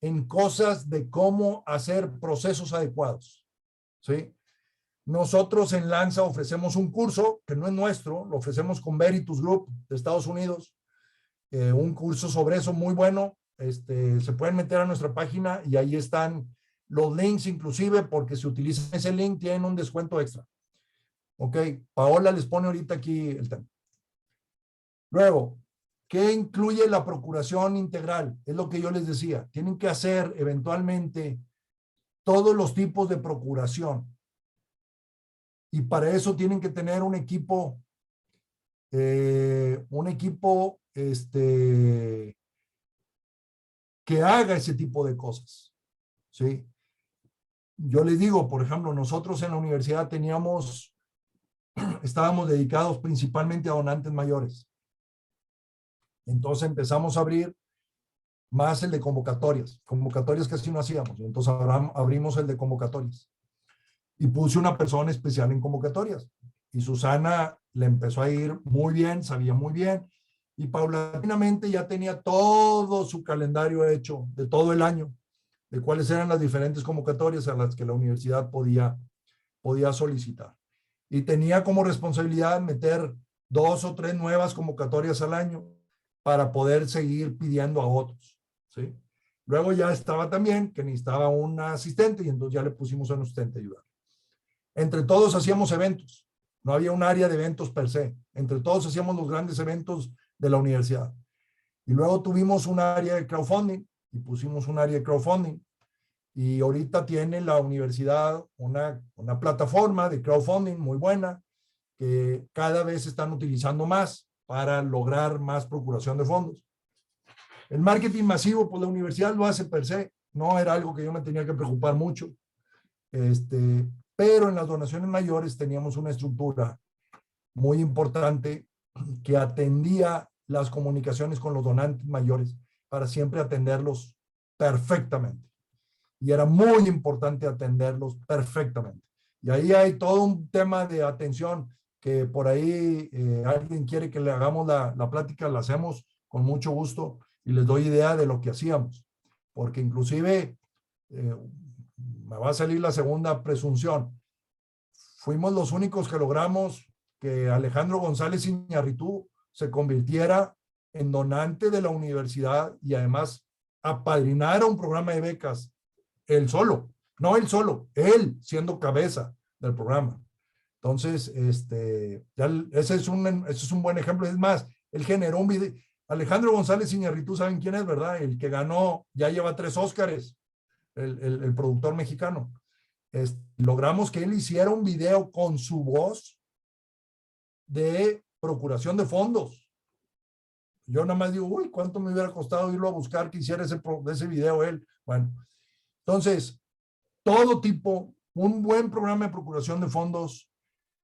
en cosas de cómo hacer procesos adecuados. ¿Sí? Nosotros en Lanza ofrecemos un curso que no es nuestro, lo ofrecemos con Veritas Group de Estados Unidos. Un curso sobre eso muy bueno. Se pueden meter a nuestra página y ahí están los links, inclusive porque si utilizan ese link tienen un descuento extra. Ok, Paola les pone ahorita aquí el tema. Luego, ¿qué incluye la procuración integral? Es lo que yo les decía. Tienen que hacer eventualmente todos los tipos de procuración. Y para eso tienen que tener un equipo que haga ese tipo de cosas. ¿Sí? Yo les digo, por ejemplo, nosotros en la universidad estábamos dedicados principalmente a donantes mayores. Entonces empezamos a abrir más el de convocatorias. Convocatorias casi no hacíamos. Entonces abrimos el de convocatorias. Y puse una persona especial en convocatorias. Y Susana le empezó a ir muy bien, sabía muy bien. Y paulatinamente ya tenía todo su calendario hecho de todo el año, de cuáles eran las diferentes convocatorias a las que la universidad podía solicitar. Y tenía como responsabilidad meter 2 o 3 nuevas convocatorias al año para poder seguir pidiendo a otros. ¿Sí? Luego ya estaba también que necesitaba un asistente y entonces ya le pusimos a un asistente a ayudar. Entre todos hacíamos eventos. No había un área de eventos per se. Entre todos hacíamos los grandes eventos de la universidad. Y luego tuvimos un área de crowdfunding y pusimos un área de crowdfunding. Y ahorita tiene la universidad una plataforma de crowdfunding muy buena que cada vez están utilizando más para lograr más procuración de fondos. El marketing masivo, pues la universidad lo hace per se. No era algo que yo me tenía que preocupar mucho. Pero en las donaciones mayores teníamos una estructura muy importante que atendía las comunicaciones con los donantes mayores para siempre atenderlos perfectamente. Y era muy importante atenderlos perfectamente. Y ahí hay todo un tema de atención que por ahí alguien quiere que le hagamos la plática, la hacemos con mucho gusto y les doy idea de lo que hacíamos. Porque inclusive, me va a salir la segunda presunción, fuimos los únicos que logramos que Alejandro González Iñárritu se convirtiera en donante de la universidad y además apadrinara un programa de becas él solo, no él solo, él siendo cabeza del programa. Entonces, ese es un buen ejemplo. Es más, él generó un video. Alejandro González Iñárritu, ¿saben quién es, verdad? El que ganó, ya lleva 3 Óscares, el productor mexicano. Logramos que él hiciera un video con su voz de procuración de fondos. Yo nada más digo, uy, ¿cuánto me hubiera costado irlo a buscar que hiciera ese video él? Bueno, entonces, todo tipo, un buen programa de procuración de fondos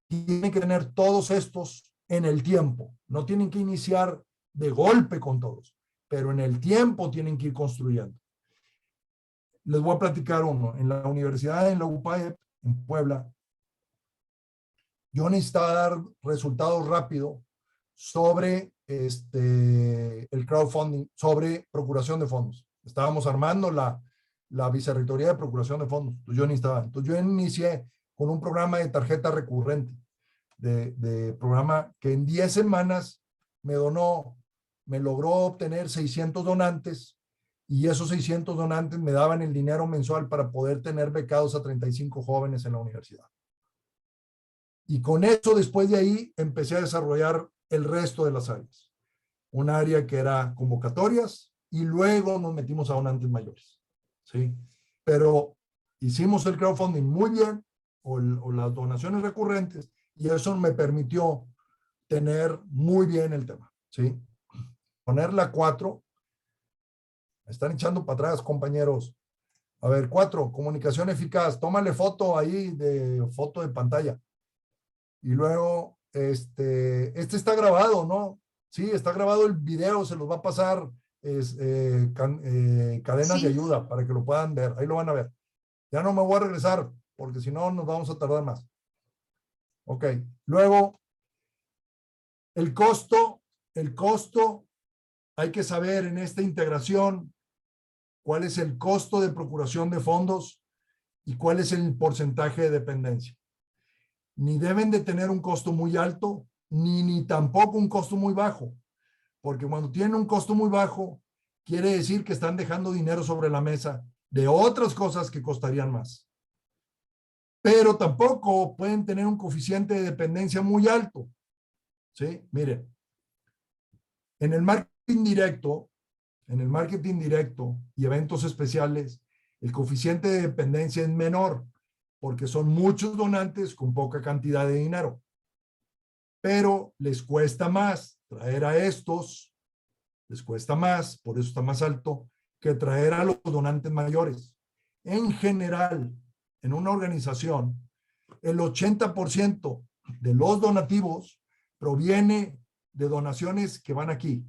tiene que tener todos estos en el tiempo. No tienen que iniciar de golpe con todos, pero en el tiempo tienen que ir construyendo. Les voy a platicar uno. En la universidad, en la UPAEP, en Puebla, yo necesitaba dar resultados rápido sobre el crowdfunding, sobre procuración de fondos. Estábamos armando la vicerrectoría de procuración de fondos. Entonces yo inicié con un programa de tarjeta recurrente, de programa que en 10 semanas me logró obtener 600 donantes, y esos 600 donantes me daban el dinero mensual para poder tener becados a 35 jóvenes en la universidad. Y con eso, después de ahí, empecé a desarrollar el resto de las áreas. Un área que era convocatorias, y luego nos metimos a donantes mayores, ¿sí? Pero hicimos el crowdfunding muy bien, o las donaciones recurrentes, y eso me permitió tener muy bien el tema, ¿sí? Poner la 4. Me están echando para atrás, compañeros. A ver, 4, comunicación eficaz. Tómale foto ahí, foto de pantalla. Y luego, este está grabado, ¿no? Sí, está grabado el video, se los va a pasar cadenas de ayuda para que lo puedan ver. Ahí lo van a ver. Ya no me voy a regresar, porque si no nos vamos a tardar más. Ok, luego, el costo, hay que saber en esta integración cuál es el costo de procuración de fondos y cuál es el porcentaje de dependencia. Ni deben de tener un costo muy alto, ni tampoco un costo muy bajo, porque cuando tienen un costo muy bajo, quiere decir que están dejando dinero sobre la mesa de otras cosas que costarían más. Pero tampoco pueden tener un coeficiente de dependencia muy alto. ¿Sí? Miren, en el marketing directo y eventos especiales, el coeficiente de dependencia es menor, porque son muchos donantes con poca cantidad de dinero. Pero les cuesta más traer a estos, les cuesta más, por eso está más alto, que traer a los donantes mayores. En general, en una organización, el 80% de los donativos proviene de donaciones que van aquí,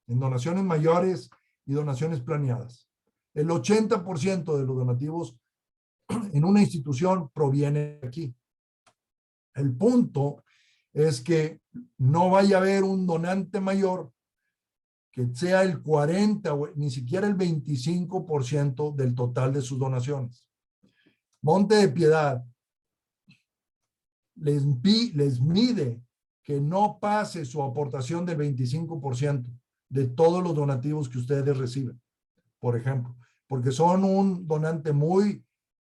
en donaciones mayores y donaciones planeadas. El 80% de los donativos en una institución proviene de aquí. El punto es que no vaya a haber un donante mayor que sea el 40 o ni siquiera el 25% del total de sus donaciones. Monte de Piedad les mide que no pase su aportación del 25% de todos los donativos que ustedes reciben, por ejemplo, porque son un donante muy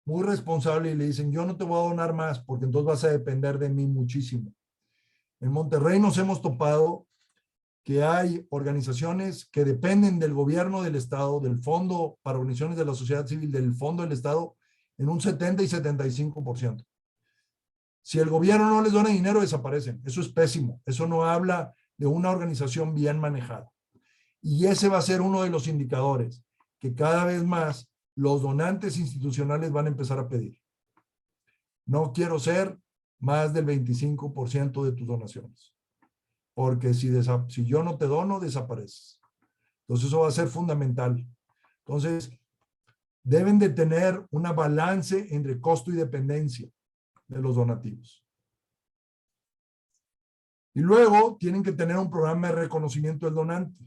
responsable y le dicen, yo no te voy a donar más porque entonces vas a depender de mí muchísimo. En Monterrey nos hemos topado que hay organizaciones que dependen del gobierno del estado, del Fondo para Organizaciones de la Sociedad Civil, del Fondo del Estado, en un 70 y 75%. Si el gobierno no les dona dinero, desaparecen. Eso es pésimo. Eso no habla de una organización bien manejada. Y ese va a ser uno de los indicadores que cada vez más los donantes institucionales van a empezar a pedir. No quiero ser más del 25% de tus donaciones. Porque si yo no te dono, desapareces. Entonces eso va a ser fundamental. Entonces, deben de tener una balance entre costo y dependencia de los donativos. Y luego tienen que tener un programa de reconocimiento del donante.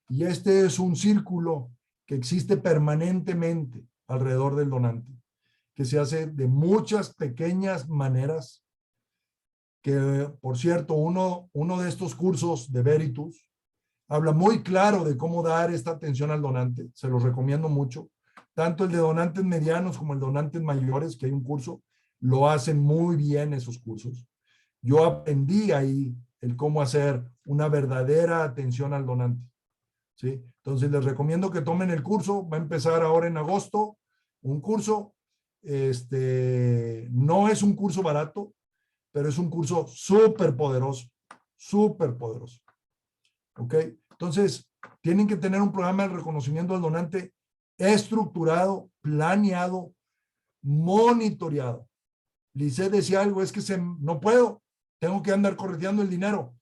Y este es un círculo que existe permanentemente alrededor del donante, que se hace de muchas pequeñas maneras, que por cierto, uno de estos cursos de Veritus habla muy claro de cómo dar esta atención al donante. Se los recomiendo mucho. Tanto el de donantes medianos como el de donantes mayores, que hay un curso, lo hacen muy bien esos cursos. Yo aprendí ahí el cómo hacer una verdadera atención al donante. ¿Sí? Entonces les recomiendo que tomen el curso. Va a empezar ahora en agosto un curso. No es un curso barato, pero es un curso súper poderoso. Súper poderoso. ¿Ok? Entonces, tienen que tener un programa de reconocimiento del donante estructurado, planeado, monitoreado. Lisset decía algo, es que no puedo, tengo que andar correteando el dinero.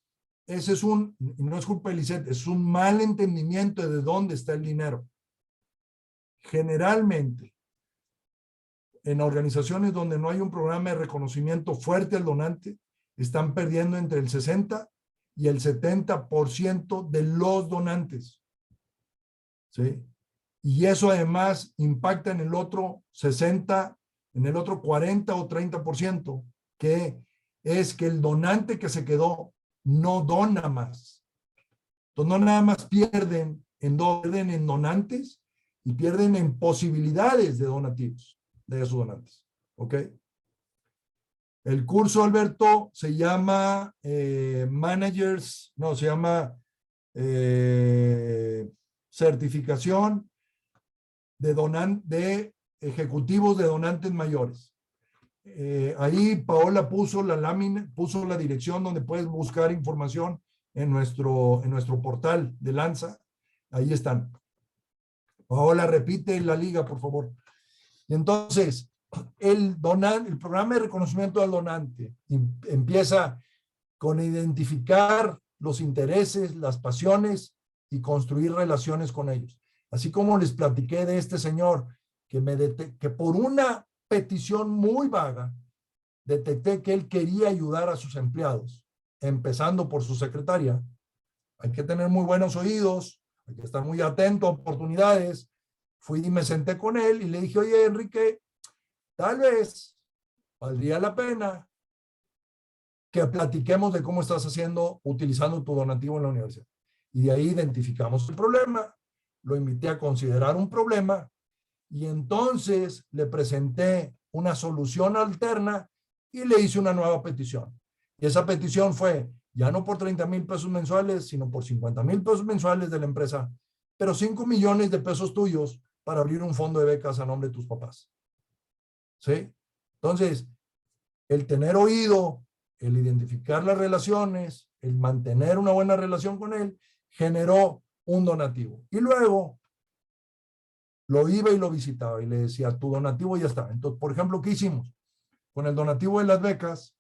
Ese es no es culpa de Lisset, es un mal entendimiento de dónde está el dinero. Generalmente, en organizaciones donde no hay un programa de reconocimiento fuerte al donante, están perdiendo entre el 60 y el 70% de los donantes. ¿Sí? Y eso además impacta en el otro 60, en el otro 40 o 30%, que es que el donante que se quedó no dona más. Entonces no nada más pierden en donantes y pierden en posibilidades de donativos de esos donantes. ¿Ok? El curso, Alberto, se llama certificación de ejecutivos de donantes mayores. Ahí Paola puso la lámina, puso la dirección donde puedes buscar información en nuestro portal de Lanza. Ahí están. Paola, repite la liga, por favor. Y entonces, el programa de reconocimiento del donante empieza con identificar los intereses, las pasiones y construir relaciones con ellos. Así como les platiqué de este señor que por una petición muy vaga detecté que él quería ayudar a sus empleados, empezando por su secretaria. Hay que tener muy buenos oídos, hay que estar muy atento a oportunidades. Fui y me senté con él y le dije, oye, Enrique, tal vez valdría la pena que platiquemos de cómo estás utilizando tu donativo en la universidad. Y de ahí identificamos el problema, lo invité a considerar un problema y entonces le presenté una solución alterna y le hice una nueva petición. Y esa petición fue, ya no por 30,000 pesos mensuales, sino por 50,000 pesos mensuales de la empresa, pero 5 millones de pesos tuyos para abrir un fondo de becas a nombre de tus papás. ¿Sí? Entonces, el tener oído, el identificar las relaciones, el mantener una buena relación con él, generó un donativo. Y luego lo iba y lo visitaba y le decía, tu donativo ya está. Entonces, por ejemplo, ¿qué hicimos? Con el donativo de las becas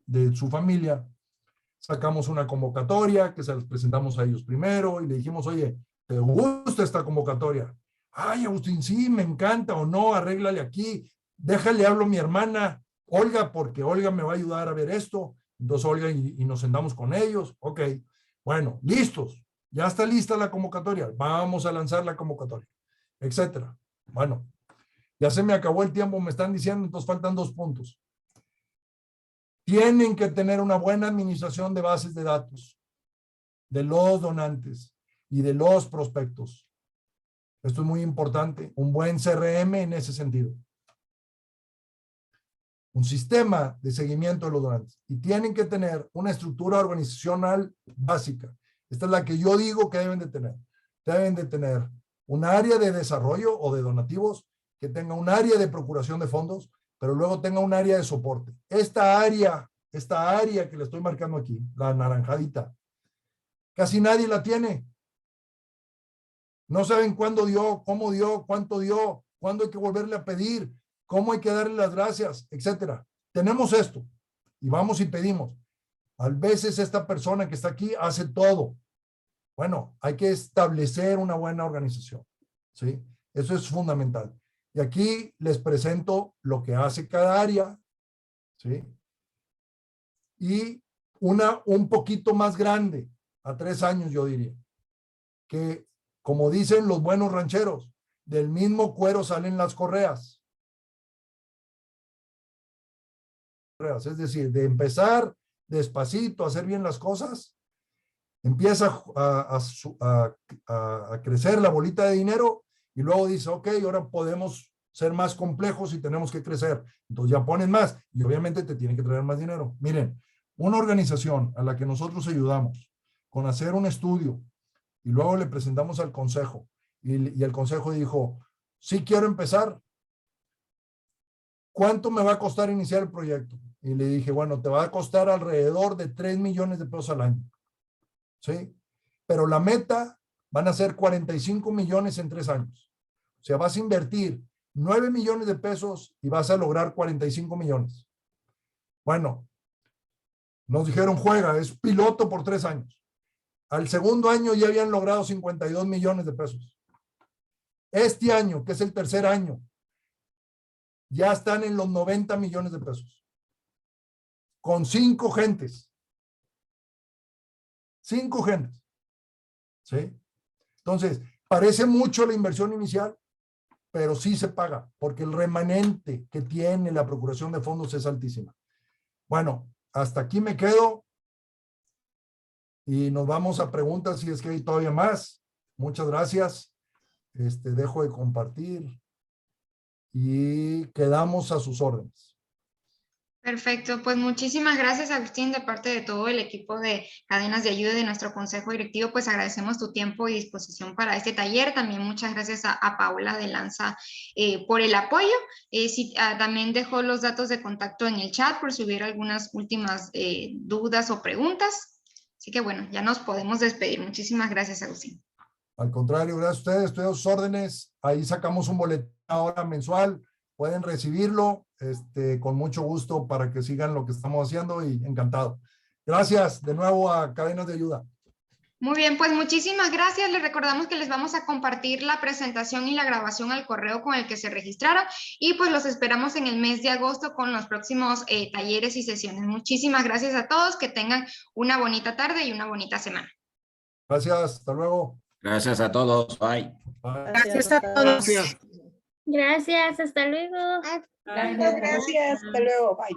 de su familia, sacamos una convocatoria que se las presentamos a ellos primero y le dijimos, oye, ¿te gusta esta convocatoria? Ay, Agustín, sí, me encanta, o no, arréglale aquí, déjale, hablo a mi hermana Olga, porque Olga me va a ayudar a ver esto. Entonces Olga y nos sentamos con ellos. Ok, bueno, listos, ya está lista la convocatoria, vamos a lanzar la convocatoria, etcétera. Bueno, ya se me acabó el tiempo, me están diciendo, entonces faltan 2 puntos. Tienen que tener una buena administración de bases de datos de los donantes y de los prospectos. Esto es muy importante, un buen CRM en ese sentido. Un sistema de seguimiento de los donantes. Y tienen que tener una estructura organizacional básica. Esta es la que yo digo que deben de tener. Deben de tener un área de desarrollo o de donativos, que tenga un área de procuración de fondos, pero luego tenga un área de soporte. Esta área que le estoy marcando aquí, la anaranjadita, casi nadie la tiene. No saben cuándo dio, cómo dio, cuánto dio, cuándo hay que volverle a pedir, cómo hay que darle las gracias, etcétera. Tenemos esto y vamos y pedimos. A veces esta persona que está aquí hace todo. Bueno, hay que establecer una buena organización, ¿sí? Eso es fundamental. Y aquí les presento lo que hace cada área, ¿sí? Y un poquito más grande, a 3 años yo diría, que como dicen los buenos rancheros, del mismo cuero salen las correas. Es decir, de empezar despacito a hacer bien las cosas, empieza a crecer la bolita de dinero y luego dice, ok, ahora podemos ser más complejos y tenemos que crecer. Entonces ya ponen más y obviamente te tienen que traer más dinero. Miren, una organización a la que nosotros ayudamos con hacer un estudio y luego le presentamos al consejo y el consejo dijo, sí quiero empezar, ¿cuánto me va a costar iniciar el proyecto? Y le dije, bueno, te va a costar alrededor de 3 millones de pesos al año, ¿sí? Pero la meta van a ser 45 millones en 3 años. O sea, vas a invertir 9 millones de pesos y vas a lograr 45 millones. Bueno, nos dijeron, juega, es piloto por 3 años. Al segundo año ya habían logrado 52 millones de pesos. Este año, que es el tercer año, ya están en los 90 millones de pesos. Con 5 gentes. 5 gentes. ¿Sí? Entonces, parece mucho la inversión inicial, pero sí se paga, porque el remanente que tiene la Procuración de Fondos es altísima. Bueno, hasta aquí me quedo y nos vamos a preguntas si es que hay todavía más. Muchas gracias. Dejo de compartir y quedamos a sus órdenes. Perfecto, pues muchísimas gracias, Agustín, de parte de todo el equipo de Cadenas de Ayuda de nuestro Consejo Directivo, pues agradecemos tu tiempo y disposición para este taller. También muchas gracias a Paola de Lanza por el apoyo. También dejó los datos de contacto en el chat por si hubiera algunas últimas dudas o preguntas. Así que bueno, ya nos podemos despedir. Muchísimas gracias, Agustín. Al contrario, gracias a ustedes, estoy a sus órdenes. Ahí sacamos un boletín ahora mensual. Pueden recibirlo con mucho gusto para que sigan lo que estamos haciendo y encantado. Gracias de nuevo a Cadenas de Ayuda. Muy bien, pues muchísimas gracias. Les recordamos que les vamos a compartir la presentación y la grabación al correo con el que se registraron y pues los esperamos en el mes de agosto con los próximos talleres y sesiones. Muchísimas gracias a todos, que tengan una bonita tarde y una bonita semana. Gracias, hasta luego. Gracias a todos, bye. Gracias a todos. Gracias. Gracias, hasta luego. Gracias, hasta luego, bye.